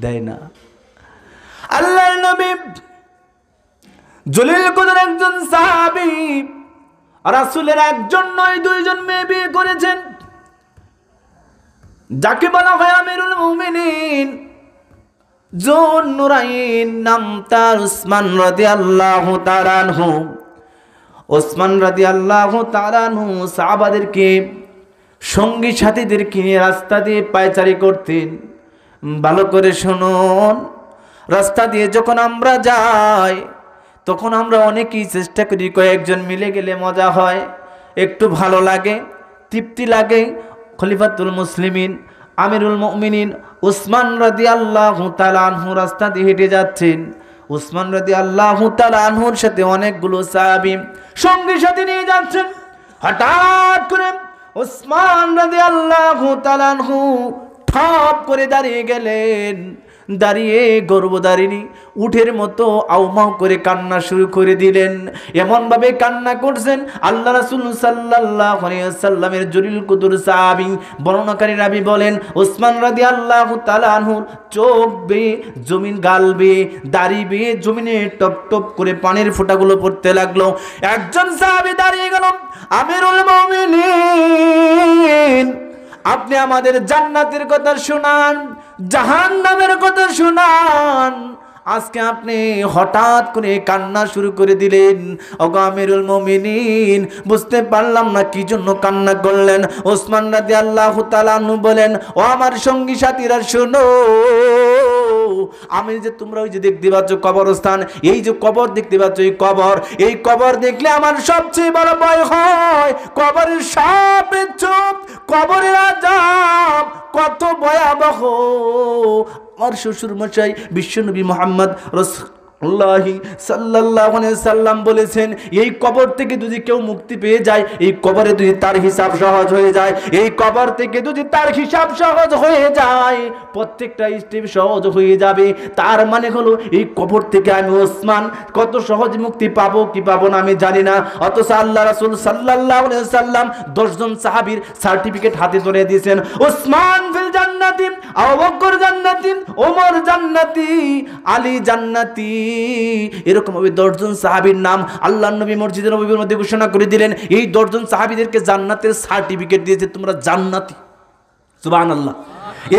দেয় না। আল্লাহর নবী জলিল কদর একজন সাহাবী, রাসূলের একজন নয় 2 জন মেয়ে বিয়ে করেছেন, যাকে বলা হয় আমিরুল মুমিনিন যুন নুরাইন। নাম তার উসমান রাদিয়াল্লাহু তাআলা আনহু। উসমান রাদিয়াল্লাহু তাআলা আনহু সাহাবাদেরকে, সঙ্গী সাথীদেরকে নিয়ে রাস্তা দিয়ে পায়চারি করতেন। ভালো করে শুনুন, রাস্তা দিয়ে যখন আমরা যাই তখন আমরা অনেকেই চেষ্টা করি কয়েকজন মিলে গেলে মজা হয়, একটু ভালো লাগে, তৃপ্তি লাগে। খলিফাতুল মুসলিমিন আমিরুল মুমিনিন উসমান রাদিয়াল্লাহু তাআলা আনহু রাস্তা দিয়ে হেঁটে যাচ্ছেন। উসমান রাদিয়াল্লাহু তাআলা আনহুর সাথে অনেকগুলো সাহাবী সঙ্গী সাথী নিয়ে যাচ্ছেন। হঠাৎ করে ওসমান রাদিয়াল্লাহু তাআলা আনহু ঠপ করে দাঁড়িয়ে গেলেন। দাঁড়িয়ে গর্ভধারিণী উঠের মতো আউমাউ করে কান্না শুরু করে দিলেন। এমন ভাবে কান্না করছেন, আল্লাহ রাসূল সাল্লাল্লাহু আলাইহি ওয়াসাল্লামের জলিল কুদুর সাহাবী বর্ণনাকারী রাবী বলেন, ওসমান রাদিয়াল্লাহু তাআলা আনহুর চোখ বেয়ে জমিন, গাল বেয়ে, দাড়ি বেয়ে জমিনে টপ টপ করে পানির ফোঁটাগুলো পড়তে লাগলো। একজন সাহাবী দাঁড়িয়ে গেল, আমিরুল মুমিনিন, আপনি আমাদের জান্নাতের কথা শুনান, জাহান্নামের কথা শুনান। আজকে আপনি হঠাৎ করে কান্না শুরু করে দিলেন। ওগো আমিরুল মুমিনিন, বুঝতে পারলাম না কি জন্য কান্না করলেন। ওসমান রাদিয়াল্লাহু তাআলা আনহু বলেন, ও আমার সঙ্গী সাথীরা শোনো, আমি যে তোমরা ওই যে দেখতে পাচ্ছ কবরস্থান, এই যে কবর দেখতে পাচ্ছ, এই কবর দেখলে আমার সবচেয়ে বড় ভয় হয় কবরের সাপের চোপ, কবরের আযাব কত ভয়াবহ। আমার শ্বশুর মশাই বিশ্বনবী মুহাম্মদ রাসূলুল্লাহি সাল্লাল্লাহু আলাইহি সাল্লাম বলেছেন, এই কবর থেকে যদি কেউ মুক্তি পেয়ে যায়, এই কবরে যদি তার হিসাব সহজ হয়ে যায়, এই কবর থেকে যদি তার হিসাব সহজ হয়ে যায়, প্রত্যেকটা স্টেপ সহজ হয়ে যাবে। তার মানে হলো এই কবর থেকে আমি ওসমান কত সহজ মুক্তি পাবো কি পাবো না আমি জানি না, অথচ আল্লাহ রাসূল সাল্লাল্লাহু আলাইহি সাল্লাম 10 জন সাহাবীর সার্টিফিকেট হাতে ধরে দিয়েছেন। ওসমান ফিল জান্নাতি, আবু বকর জান্নাতি, ওমর জান্নাতি, আলী জান্নাতি, এরকম ভাবে 10 জন সাহাবীর নাম আল্লাহর নবী মসজিদে নববীর মধ্যে ঘোষণা করে দিলেন। এই 10 জন সাহাবীদেরকে জান্নাতের সার্টিফিকেট দিয়েছে, তোমরা জান্নাতি। সুবহানাল্লাহ।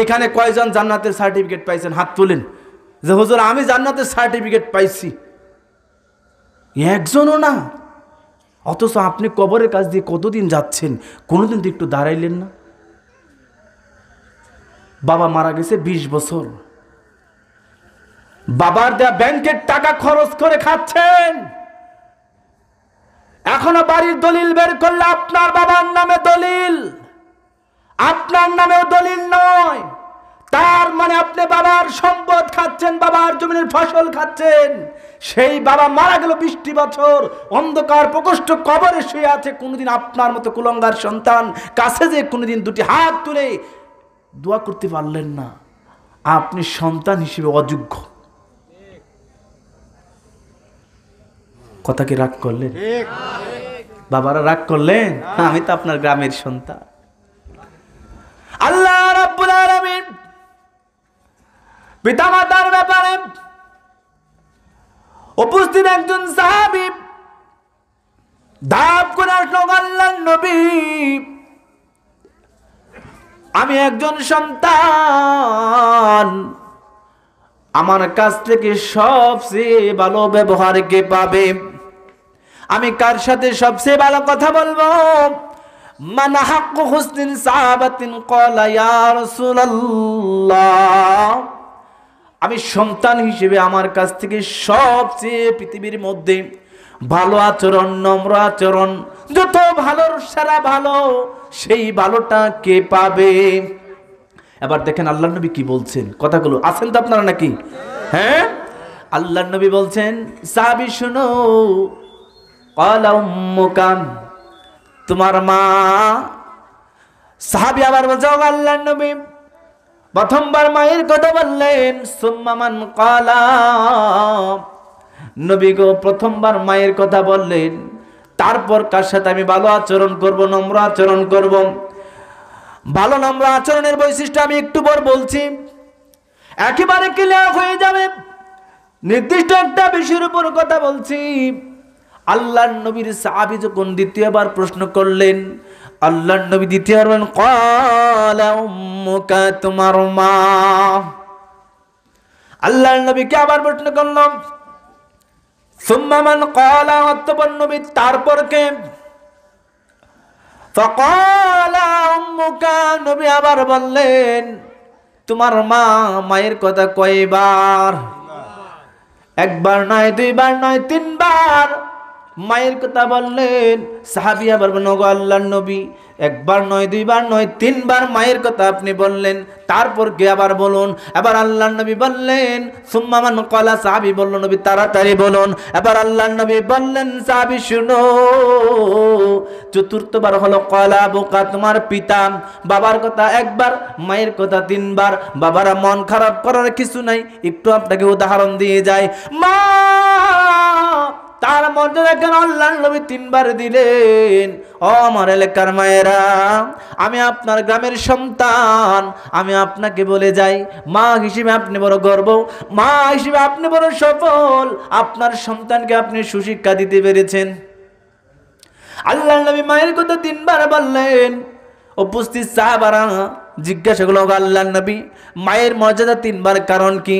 এখানে কয়জন জান্নাতের সার্টিফিকেট পাইছেন? হাত তুলেন যে হুজুর আমি জান্নাতের সার্টিফিকেট পাইছি। একজনও না। অথচ আপনি কবরের কাছ দিয়ে কতদিন যাচ্ছেন, কোনোদিন তো একটু দাঁড়াইলেন না। বাবা মারা গেছে 20 বছর, বাবার দেয়া ব্যাংকের টাকা খরচ করে খাচ্ছেন। এখনো বাড়ির দলিল বের করলে আপনার বাবার নামে দলিল, আপনার নামেও দলিল নয়। তার মানে আপনি বাবার সম্পদ খাচ্ছেন, বাবার জমিনের ফসল খাচ্ছেন। সেই বাবা মারা গেল 20 বছর, অন্ধকার প্রকোষ্ঠ কবরে শুয়ে আছে। কোনোদিন আপনার মতো কুলঙ্গার সন্তান কাছে যে কোনোদিন দুটি হাত তুলে দোয়া করতে পারলেন না। আপনি সন্তান হিসেবে অযোগ্য। কথা কি রাগ করলেন? বাবারা রাগ করলেন? আমি তো আপনার গ্রামের সন্তান। আল্লাহ রাব্বুল আলামিন পিতামাতার ব্যাপারে উপস্থিত একজন সাহাবী ধাপ করে আসলো, আল্লাহর নবী, আমি একজন সন্তান, আমার কাছ থেকে সবচেয়ে ভালো ব্যবহার কে পাবে? আমি কার সাথে সবচেয়ে ভালো কথা বলবো? মান হাক্কু হুসনিন সাহাবাতিন ক্বালা ইয়া রাসূলুল্লাহ, আমি সন্তান হিসেবে আমার কাছ থেকে সবচেয়ে পৃথিবীর মধ্যে ভালো আচরণ, নম্র আচরণ, যত ভালোর সারা ভালো, সেই ভালোটা কে পাবে? এবার দেখেন আল্লাহর নবী কি বলছেন, কথাগুলো আছেন তো আপনারা নাকি? হ্যাঁ, আল্লাহর নবী বলছেন, সাহাবী শুনো, ক্বালা উম্মুকা, তোমার মা। সাহাবী আবার বলছে, ও আল্লাহর নবী, প্রথমবার মায়ের কথা বললেন। সুম্মা মান ক্বালা, নবী গো প্রথমবার মায়ের কথা বললেন, তারপর কার সাথে আমি ভালো আচরণ করব, নম্র আচরণ করব? ভালো নম্র আচরণের বৈশিষ্ট্য আমি একটু পর বলছি, একেবারে ক্লিয়ার হয়ে যাবে। নির্দিষ্ট একটা বিষয়ের উপর কথা বলছি। আল্লাহর নবীর সাহাবী যখন দ্বিতীয়বার প্রশ্ন করলেন, আল্লাহর নবী দ্বিতীয়বার বলেন, ক্বালা উম্মুকা, তোমার মা। আল্লাহর নবীকে আবার প্রশ্ন করলাম, সুম্মা মান ক্বালা, অতঃপর নবী তারপর কে? ফাকালা উম্মুকা, নবী আবার বললেন, তোমার মা। মায়ের কথা কয়বার? একবার নয়, দুইবার নয়, 3 বার মায়ের কথা বললেন। সাহাবী আবার বললেন, ওগো আল্লাহর নবী, একবার নয়, দুইবার নয়, তিনবার মায়ের কথা আপনি বললেন। তারপর কে আবার বলুন। এবার আল্লাহর নবী বললেন সুম্মা মান ক্বালা, সাহাবী বলল নবী তাড়াতাড়ি বলুন। এবার আল্লাহর নবী বললেন সাহাবী শুনো। চতুর্থবার হলো ক্বালা আবুকা, তোমার পিতা। বাবার কথা একবার, মায়ের কথা তিনবার। বাবারা মন খারাপ করার কিছু নাই, একটু আপনাকে উদাহরণ দিয়ে যায়। মা তার মর্যাদা কেন আল্লাহর নবী তিনবার দিলেন? ও আমার এলাকার মায়েরা, আমি আপনার গ্রামের সন্তান, আমি আপনাকে বলে যাই, মা হিসেবে আপনি বড় গর্ব, মা হিসেবে আপনি বড় সফল। আপনার সন্তানকে আপনি সুশিক্ষা দিতে পেরেছেন। আল্লাহর নবী মায়ের কথা তিনবার বললেন। উপস্থিত সাহাবারা জিজ্ঞাসা করলো, আল্লাহর নবী মায়ের মর্যাদা তিনবার কারণ কি?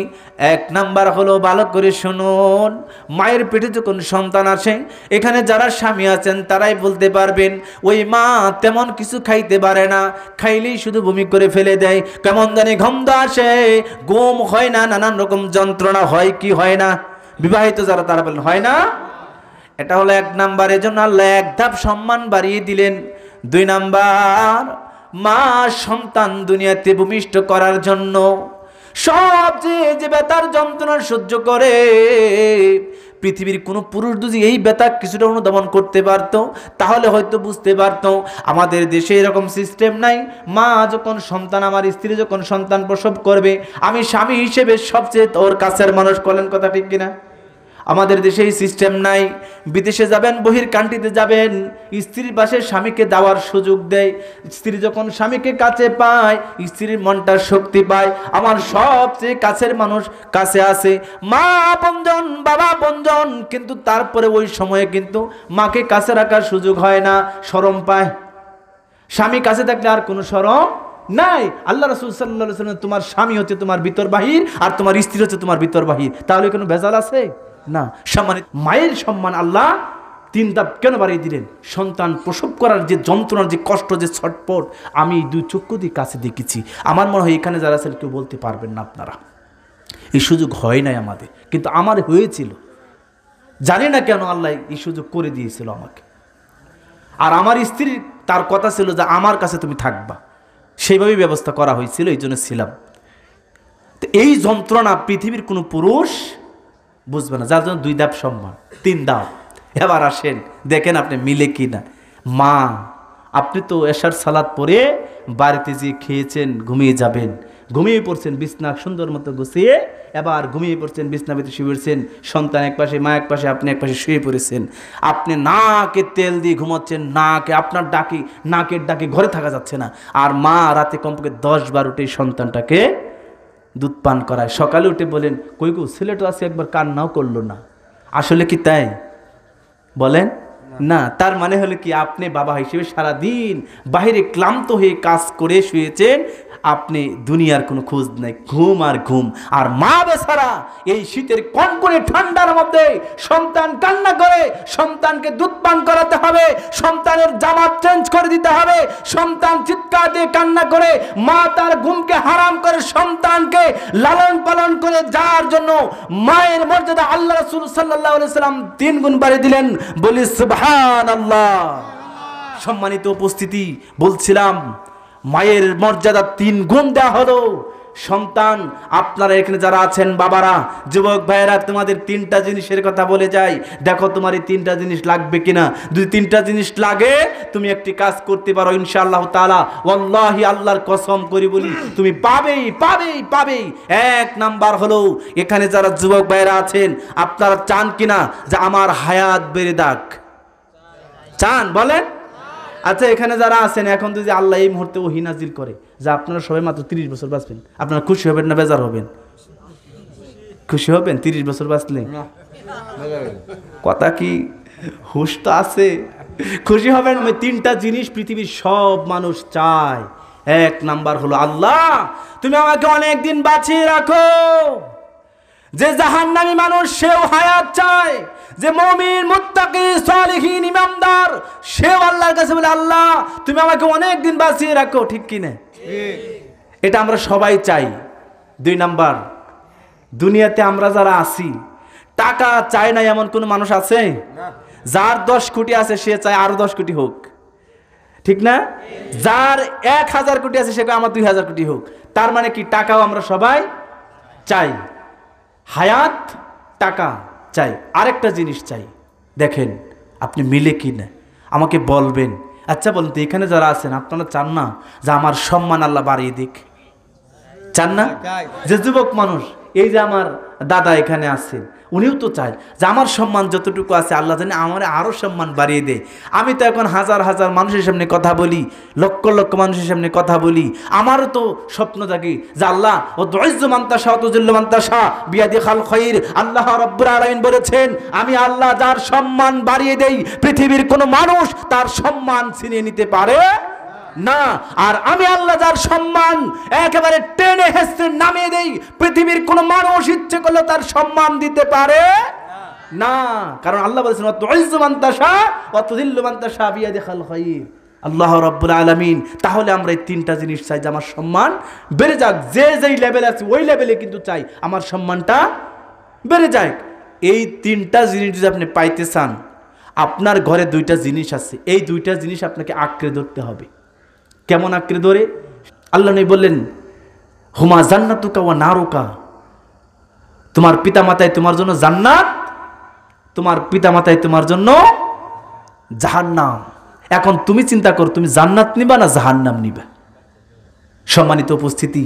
এক নাম্বার হলো, ভালো করে শুনুন, মায়ের পেটে যখন সন্তান আসে, এখানে যারা স্বামী আছেন তারাই বলতে পারবেন, ওই মা তেমন কিছু খাইতে পারে না, খাইলেই শুধু বমি করে ফেলে দেয়, কেমন জানি গন্ধ আসে, ঘুম হয় না, নানান রকম যন্ত্রণা হয় কি হয় না? বিবাহিত যারা তারা বলেন হয় না? এটা হলো এক নাম্বার। এজন্য আল্লাহ এক ধাপ সম্মান বাড়িয়ে দিলেন। দুই নাম্বার, মা সন্তান দুনিয়াতে ভূমিষ্ঠ করার জন্য সবচেয়ে যে ব্যথার যন্ত্রণা সহ্য করে, পৃথিবীর কোনো পুরুষ যদি এই ব্যথা কিছুটা অনুধাবন করতে পারতো তাহলে হয়তো বুঝতে পারতো। আমাদের দেশে এরকম সিস্টেম নাই। মা যখন সন্তান, আমার স্ত্রী যখন সন্তান প্রসব করবে, আমি স্বামী হিসেবে সবচেয়ে ওর কাছের মানুষ, বলেন কথা ঠিক কিনা? আমাদের দেশে এই সিস্টেম নাই। বিদেশে যাবেন, বহির কান্ট্রিতে যাবেন, স্ত্রীর পাশে স্বামীকে দেওয়ার সুযোগ দেয়। স্ত্রী যখন স্বামীকে কাছে পায়, স্ত্রীর মনটা শক্তি পায়। আমার সবচেয়ে কাছের মানুষ কাছে আছে, মা আপনজন, বাবা আপনজন, কিন্তু তারপরে ওই সময়ে কিন্তু মাকে কাছে রাখার সুযোগ হয় না, শরম পায়। স্বামী কাছে থাকলে আর কোনো শরম নাই। আল্লাহ রাসূল সাল্লাল্লাহু আলাইহি ওয়াসাল্লাম, তোমার স্বামী হচ্ছে তোমার ভিতর বাহির, আর তোমার স্ত্রী হচ্ছে তোমার ভিতর বাহির। তাহলে কোনো ভেজাল আছে না? সম্মানিত মায়ের সম্মান আল্লাহ তিন ধাপ কেন বাড়িয়ে দিলেন? সন্তান প্রসব করার যে যন্ত্রণার যে কষ্ট, যে ছটপট, আমি দুই চক্ষু দিয়ে কাছে দেখেছি। আমার মনে হয় এখানে যারা আছেন কেউ বলতে পারবেন না আপনারা, এই সুযোগ হয় নাই আমাদের, কিন্তু আমার হয়েছিল। জানি না কেন আল্লাহ এই সুযোগ করে দিয়েছিল আমাকে। আর আমার স্ত্রীর তার কথা ছিল যে আমার কাছে তুমি থাকবা, সেইভাবেই ব্যবস্থা করা হয়েছিল, এই জন্য ছিলাম। তো এই যন্ত্রণা পৃথিবীর কোনো পুরুষ বুঝবে না, যার জন্য দুই ধাপ সম্মান, তিন ধাপ। এবার আসেন দেখেন আপনি মিলে কি না। মা, আপনি তো এশার সালাত পরে বাড়িতে যে খেয়েছেন, ঘুমিয়ে যাবেন, ঘুমিয়ে পড়ছেন, বিছনা সুন্দর মতো গুছিয়ে এবার ঘুমিয়ে পড়ছেন, বিছনা ভিতরে শুয়ে পড়ছেন, সন্তান এক পাশে, মা এক পাশে, আপনি এক পাশে শুয়ে পড়েছেন। আপনি নাকে তেল দিয়ে ঘুমাচ্ছেন, নাকে আপনার ডাকি, নাকের ডাকে ঘরে থাকা যাচ্ছে না। আর মা রাতে কমপক্ষে 10 বার উঠে সন্তানটাকে দুধ পান করায়। সকালে উঠে বলেন, কই গো ছেলেটা আজকে একবার কান্নাও করলো না। আসলে কি তাই? বলেন না। তার মানে হলো কি, আপনি বাবা হিসেবে সারাদিন বাহিরে ক্লান্ত হয়ে কাজ করে শুয়েছেন, আপনি দুনিয়ার কোনো খোঁজ নাই, ঘুম আর ঘুম। আর মা বেচারা এই শীতের কনকনে ঠান্ডার মধ্যে সন্তান কান্না করে, সন্তানকে দুধ পান করাতে হবে, সন্তানের জামা চেঞ্জ করে দিতে হবে, সন্তান চিৎকার দিয়ে কান্না করে, মা তার ঘুমকে হারাম করে সন্তানকে লালন পালন করে, যার জন্য মায়ের মর্যাদা আল্লাহ রাসূল সাল্লাল্লাহু আলাইহি সাল্লাম 3 গুণ বাড়িয়ে দিলেন। বলি সুবহানাল্লাহ। সম্মানিত উপস্থিতি, বলছিলাম মায়ের মর্যাদা 3 গুণ দেওয়া হলো। সন্তান, আপনারা এখানে যারা আছেন বাবারা, যুবক ভাইয়েরা, তোমাদের 3টা জিনিসের কথা বলে যাই। দেখো তোমার এই 3টা জিনিস লাগবে কিনা। যদি 3টা জিনিস লাগে তুমি একটি কাজ করতে পারো ইনশাআল্লাহ তাআলা, ওয়াল্লাহি আল্লাহর কসম করি বলি, তুমি পাবেই পাবেই পাবেই। 1 নাম্বার হলো, এখানে যারা যুবক ভাইয়েরা আছেন আপনারা চান কিনা যে আমার হায়াত বেড়ে যাক? চান? বলেন। আচ্ছা, এখানে যারা আছেন এখন যদি আল্লাহ এই মুহূর্তে ওহী নাজিল করে যে আপনারা সবাই মাত্র 30 বছর বাঁচবেন, আপনারা খুশি হবেন না বেজার হবেন? খুশি হবেন 30 বছর বাঁচলে? কথা কি হুশ তো আছে? খুশি হবেন। 3টা জিনিস পৃথিবীর সব মানুষ চায়। 1 নাম্বার হলো, আল্লাহ তুমি আমাকে অনেক দিন বাঁচিয়ে রাখো। যে জাহান্নামী মানুষ সেও হায়াত চায়, যে মুমিন মুত্তাকি সালিহিন ইমানদার সেও আল্লাহর কাছে বলে, আল্লাহ তুমি আমাকে অনেক দিন বাঁচিয়ে রাখো। ঠিক কি না? এটা আমরা সবাই চাই। 2 নাম্বার, দুনিয়াতে আমরা যারা আছি টাকা চায় না এমন কোন মানুষ আছে? যার 10 কোটি আছে সে চায় আরো 10 কোটি হোক। ঠিক না? যার 1000 কোটি আছে সে আমার 2000 কোটি হোক। তার মানে কি টাকাও আমরা সবাই চাই, হায়াত টাকা চাই, আরেকটা জিনিস চাই। দেখেন আপনি মিলে কি না আমাকে বলবেন। আচ্ছা বলুন তো এখানে যারা আছেন আপনারা চান না যে আমার সম্মান আল্লাহ বাড়িয়ে দিক? চান না? যে যুবক মানুষ, এই যে আমার দাদা এখানে আছেন, উনিও তো চায় যে আমার সম্মান যতটুকু আছে আল্লাহ জানে আমার আরও সম্মান বাড়িয়ে দেয়। আমি তো এখন হাজার হাজার মানুষের সামনে কথা বলি, লক্ষ লক্ষ মানুষের সামনে কথা বলি, আমারও তো স্বপ্ন জাগে যে আল্লাহ ও তুইজ্জু মান তাশা ওয়া তুযিল্লু মান তাশা বিয়াদিকাল খায়র। আল্লাহ রাব্বুল আলামিন বলেছেন আমি আল্লাহ যার সম্মান বাড়িয়ে দেই পৃথিবীর কোনো মানুষ তার সম্মান ছিনিয়ে নিতে পারে না। আর আমি আল্লাহ যার সম্মান একেবারে টেনে হেসে নামিয়ে দেই পৃথিবীর কোনো মানুষ ইচ্ছে করলে তার সম্মান দিতে পারে না। কারণ আল্লাহ বলেছেন ওয়া তুইজ্জু মান তাশা ওয়া তুযিল্লু মান তাশা বিয়াদিকাল খায়র। আল্লাহ রাব্বুল আলামিন। তাহলে আমরা এই তিনটা জিনিস চাই যে আমার সম্মান বেড়ে যাক, যে যেই লেভেলে আছে ওই লেভেলে কিন্তু চাই আমার সম্মানটা বেড়ে যায়। এই তিনটা জিনিস যদি আপনি পাইতে চান, আপনার ঘরে দুইটা জিনিস আছে, এই দুইটা জিনিস আপনাকে আঁকড়ে ধরতে হবে। কেমন আঁকড়ে ধরে? আল্লাহ নবী বললেন হুমা জান্নাতুকা ওয়া নারুকা, তোমার পিতামাতায় তোমার জন্য জান্নাত, তোমার পিতামাতায় তোমার জন্য জাহান্নাম। এখন তুমি চিন্তা করো তুমি জান্নাত নিবা না জাহান্নাম নিবা? সম্মানিত উপস্থিতি,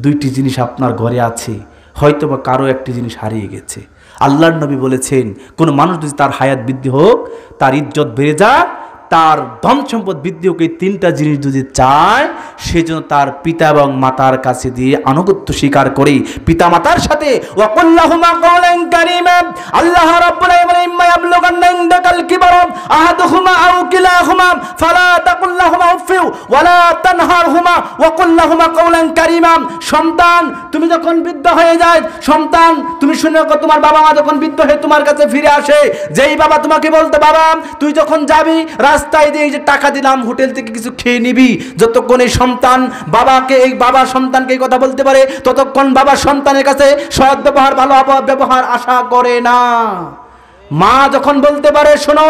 দুইটি জিনিস আপনার ঘরে আছে, হয়তো বা কারো একটি জিনিস হারিয়ে গেছে। আল্লাহর নবী বলেছেন কোন মানুষ যদি তার হায়াত বৃদ্ধি হোক, তার ইজ্জত বেড়ে যাক, তার ধন সম্পদ বৃদ্ধি হোক, এই তিনটা জিনিস যদি চায় সেজন্য তার পিতা এবং মাতার কাছে দিয়ে আনুগত্য স্বীকার করে পিতা মাতার সাথে ওয়াকুল্লাহুমা কাওলান কারীমা। আল্লাহ রাব্বুল আলামিন ইম্মা ইয়াবলুগান্না ইনদাকাল কিবারা আহাদুহুমা আও কিলাহুমা ফালা তাকুল্লাহুমা উফফিউ ওয়ালা তানহারহুমা ওয়াকুল্লাহুমা কাওলান কারীমা। সন্তান তুমি যখন বৃদ্ধ হয়ে যায়, সন্তান তুমি শুনে রাখো, তোমার বাবা মা যখন বৃদ্ধ হয়ে তোমার কাছে ফিরে আসে, যেই বাবা তোমাকে বলতে বাবা তুই যখন যাবি রাস্তায় দিয়ে যে টাকা দিলাম হোটেল থেকে কিছু খেয়ে নিবি, যতক্ষণ এই সন্তান বাবাকে এই বাবা সন্তানকে এই কথা বলতে পারে ততক্ষণ বাবা সন্তানের কাছে সৎ ব্যবহার ভালো ব্যবহার আশা করে না। মা যখন বলতে পারে শোনো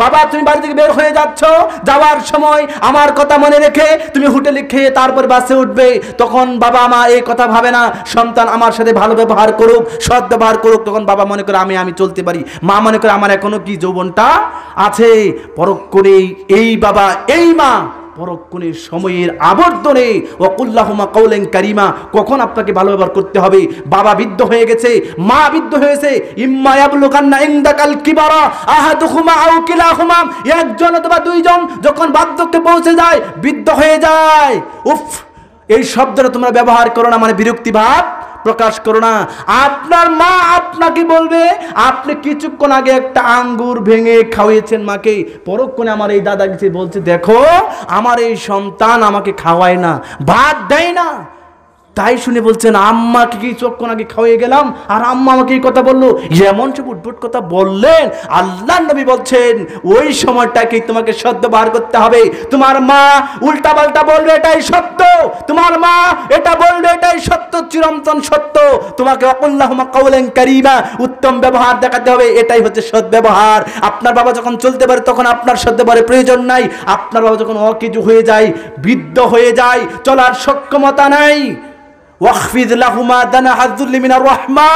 বাবা তুমি বাড়ি থেকে বের হয়ে যাচ্ছ, যাওয়ার সময় আমার কথা মনে রেখে তুমি হোটেলে খেয়ে তারপর বাসে উঠবে, তখন বাবা মা এই কথা ভাবে না সন্তান আমার সাথে ভালো ব্যবহার করুক, সৎ ব্যবহার করুক, তখন বাবা মনে করে আমি চলতে পারি, মা মনে করে আমার এখনো কি যৌবনটা আছে। পরক্ষণে এই বাবা এই মা পরক্ষণের সময়ের আবর্তনে ওয়াকুল্লাহুমা কাওলান কারীমা, কখন আপনাকে ভালো ব্যবহার করতে হবে। বাবা বৃদ্ধ হয়ে গেছে, মা বৃদ্ধ হয়েছে, ইম্মা ইয়াবলুগান্না ইনদাকাল কিবারা আহাদুহুমা আও কিলাহুমা, একজন অথবা দুইজন যখন বার্ধক্যে পৌঁছে যায়, বৃদ্ধ হয়ে যায়, উফ এই শব্দটা তোমরা ব্যবহার করো না, মানে বিরক্তি ভাব প্রকাশ করো না। আপনার মা আপনাকে বলবে আপনি কিছুক্ষণ আগে একটা আঙ্গুর ভেঙে খাওয়িয়েছেন মাকে, পরক্ষণে আমার এই দাদা কিছু বলছে দেখো আমার এই সন্তান আমাকে খাওয়ায় না, ভাত দেয় না। তাই শুনে বলছেন আম্মাকে কিছুক্ষণ আগে খাওয়িয়ে গেলাম আর আম্মা আমাকে এই কথা বললো, এমন সব উদ্ভট কথা বললেন। আল্লাহর নবী বলছেন ওই সময়টাকে তোমাকে সত্য ব্যবহার করতে হবে। তোমার মা উল্টা পাল্টা বলবে এটাই সত্য, তোমার মা এটা বলবে এটাই সত্য, চিরন্তন সত্য। তোমাকে ওয়াকুল্লাহুমা কাওলান কারীমা উত্তম ব্যবহার দেখাতে হবে, এটাই হচ্ছে সৎ ব্যবহার। আপনার বাবা যখন চলতে পারে তখন আপনার সৎ ব্যবহারের প্রয়োজন নাই। আপনার বাবা যখন অকেজো হয়ে যায়, বৃদ্ধ হয়ে যায়, চলার সক্ষমতা নাই, ওয়াখফিদ লাহুমা দানাহায যুল্লি মিনার রাহমা,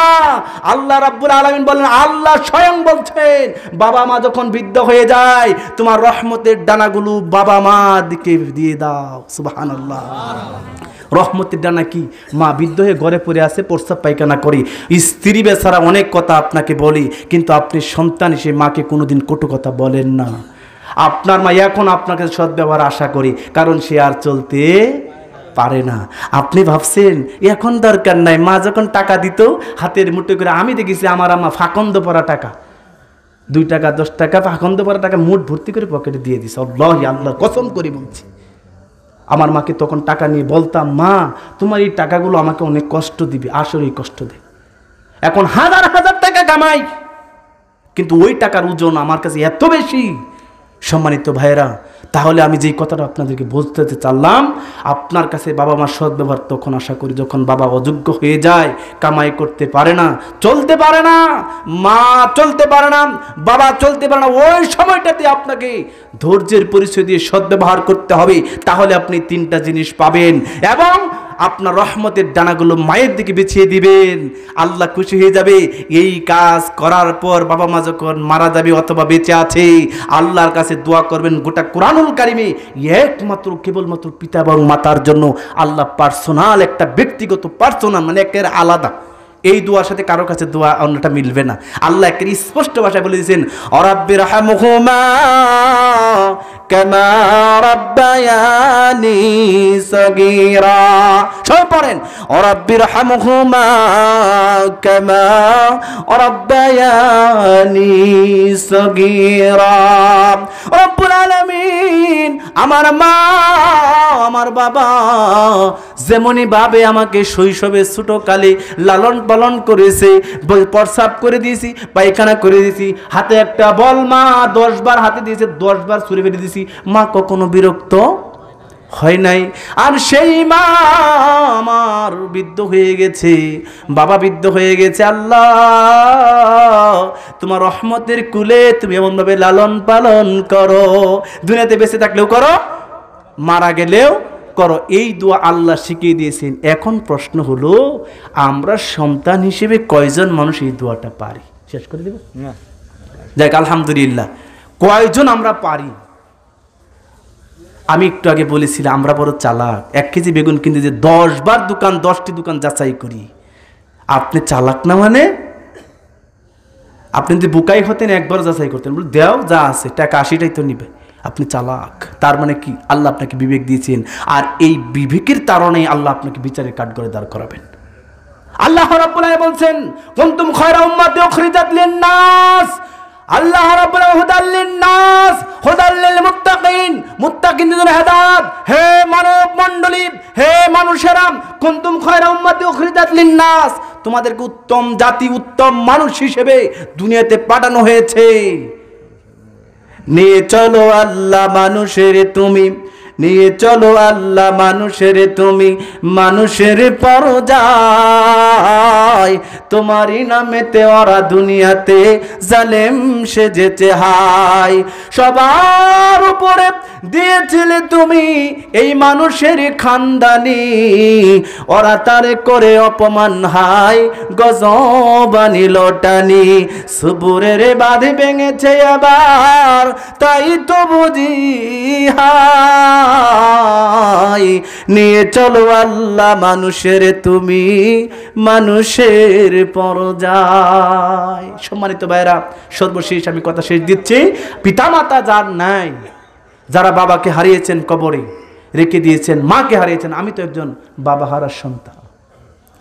আল্লাহ রাব্বুল আলামিন বলেন, আল্লাহ স্বয়ং বলছেন বাবা মা যখন বৃদ্ধ হয়ে যায় তোমার রহমতের ডানাগুলো বাবা মার দিকে দিয়ে দাও। সুবহানাল্লাহ। রহমতের ডানা কি? মা বৃদ্ধ হয়ে ঘরে পড়ে আছে, প্রস্রাব পায়খানা করে, স্ত্রী বেচারা অনেক কথা আপনাকে বলে, কিন্তু আপনি সন্তান হিসেবে মাকে কোনোদিন কটু কথা বলেন না। আপনার মা এখন আপনাকে সদ্ব্যবহার আশা করি, কারণ সে আর চলতে পারে না। আপনি ভাবছেন এখন দরকার নাই, মা যখন টাকা দিত হাতের মুঠো করে, আমি দেখেছি আমার আম্মা ফাকন্দ পরা টাকা 2 টাকা 10 টাকা ফাকন্দ পরা টাকা মুঠ ভর্তি করে পকেটে দিয়ে দিছে। আল্লাহি আল্লাহ কসম করে বলছি, আমার মাকে তখন টাকা নিয়ে বলতাম মা তোমার এই টাকাগুলো আমাকে অনেক কষ্ট দিবে, আসলেই কষ্ট দেয়। এখন হাজার হাজার টাকা কামাই, কিন্তু ওই টাকার ওজন আমার কাছে এত বেশি সম্মানিত ভাইয়েরা, তাহলে আমি যেই কথাটা আপনাদেরকে বলতে চাইলাম, আপনার কাছে বাবা মার সদ্ব্যবহার তখন আশা করি যখন বাবা অযোগ্য হয়ে যায়, কামাই করতে পারে না, চলতে পারে না, মা চলতে পারে না, বাবা চলতে পারে না, ওই সময়টাতে আপনাকে ধৈর্যের পরিচয় দিয়ে সদ্ব্যবহার করতে হবে। তাহলে আপনি তিনটা জিনিস পাবেন এবং আপনার রহমতের ডানাগুলো মায়ের দিকে বিছিয়ে দিবেন, আল্লাহ খুশি হয়ে যাবে। এই কাজ করার পর বাবা মা যখন মারা যাবে অথবা বেঁচে আছে, আল্লাহর কাছে দোয়া করবেন। গোটা কোরআনুল কারিমে একমাত্র কেবলমাত্র পিতা এবং মাতার জন্য আল্লাহ পার্সোনাল, একটা ব্যক্তিগত পার্সোনাল, মানে একেবারে আলাদা, এই দোয়ার সাথে কারো কাছে দোয়া অন্যটা মিলবে না। আল্লাহ একেবারে স্পষ্ট ভাষায় বলে দিয়েছেন, অরাব্বিরহামহুমা কামা রাব্বায়ানি সগীরা। সবাই পড়েন, অরাব্বিরহামহুমা কামা রাব্বায়ানি সগীরা। রব্বুল আলামিন, আমার মা আমার বাবা যেমনই ভাবে আমাকে শৈশবে ছোটকালে লালন পালন করেছে, প্রস্রাব করে দিয়েছি, পায়খানা করে দিয়েছি, হাতে একটা বল মা 10 বার হাতে দিয়েছে, 10 বার ছুঁড়ে ফেলে দিয়েছি, মা কখনো বিরক্ত হয় নাই। আর সেই মা আমার বৃদ্ধ হয়ে গেছে, বাবা বৃদ্ধ হয়ে গেছে। আল্লাহ তোমার রহমতের কুলে তুমি এমনভাবে লালন পালন করো, দুনিয়াতে বেঁচে থাকলেও করো, মারা গেলেও করো। এই দোয়া আল্লাহ শিখিয়ে দিয়েছেন। এখন প্রশ্ন হলো, আমরা সন্তান হিসেবে কয়জন মানুষ এই দোয়াটা পারি? শেষ করে দেব না, যাক আলহামদুলিল্লাহ, কয়জন আমরা পারি? আমি একটু আগে বলেছিলাম আমরা বড় চালাক, 1 কেজি বেগুন কিনতে যে 10 বার দোকান 10টি দোকান যাচাই করি। আপনি চালাক না? মানে আপনি যদি বুকাই হতেন একবার যাচাই করতেন, বলে দেও যা আছে টাকা 80টাই তো নিবে। আপনি চালাক, তার মানে কি আল্লাহ আপনাকে বিবেক দিয়েছেন, আর এই বিবেকের কারণে আল্লাহ আপনাকে বিচারের কাঠগড়ায় দাঁড় করাবেন। আল্লাহ রাব্বুল আলামিন বলছেন, কুনতুম খায়রা উম্মাতিন উখরিজাত লিন-নাস। আল্লাহ রাব্বুল আলামিন হুদাল লিন-নাস, হুদাল লিল-মুত্তাকিন, মুত্তাকিনদের জন্য হেদায়েত। হে মানব মণ্ডলী, হে মানুষেরা, কুনতুম খায়রা উম্মাতিন উখরিজাত লিন-নাস, তোমাদেরকে উত্তম জাতি, উত্তম মানুষ হিসেবে দুনিয়াতে পাঠানো হয়েছে। নিয়ে চলো আল্লাহ মানুষের তুমি, নিয়ে চলো আল্লাহ মানুষের তুমি, মানুষের পরজায় তোমারই নামেতে ওরা দুনিয়াতে জালেম সেজেছে হায়। সবার উপরে দিয়েছিলে তুমি এই মানুষের খানদানি, ওরা তারে করে অপমান হায় গজবানি লটানি। সুবুরের বাঁধ ভেঙেছে আবার, তাই তো বুঝি হায়। নিয়ে চলো আল্লাহ মানুষের তুমি, মানুষের পরজায়। সম্মানিত ভাইরা, সর্বশেষ আমি কথা শেষ দিচ্ছি। পিতামাতা যার নাই, যারা বাবাকে হারিয়েছেন, কবরে রেখে দিয়েছেন, মাকে হারিয়েছেন, আমি তো একজন বাবা হারার সন্তান।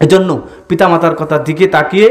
এজন্য পিতামাতার কথার দিকে তাকিয়ে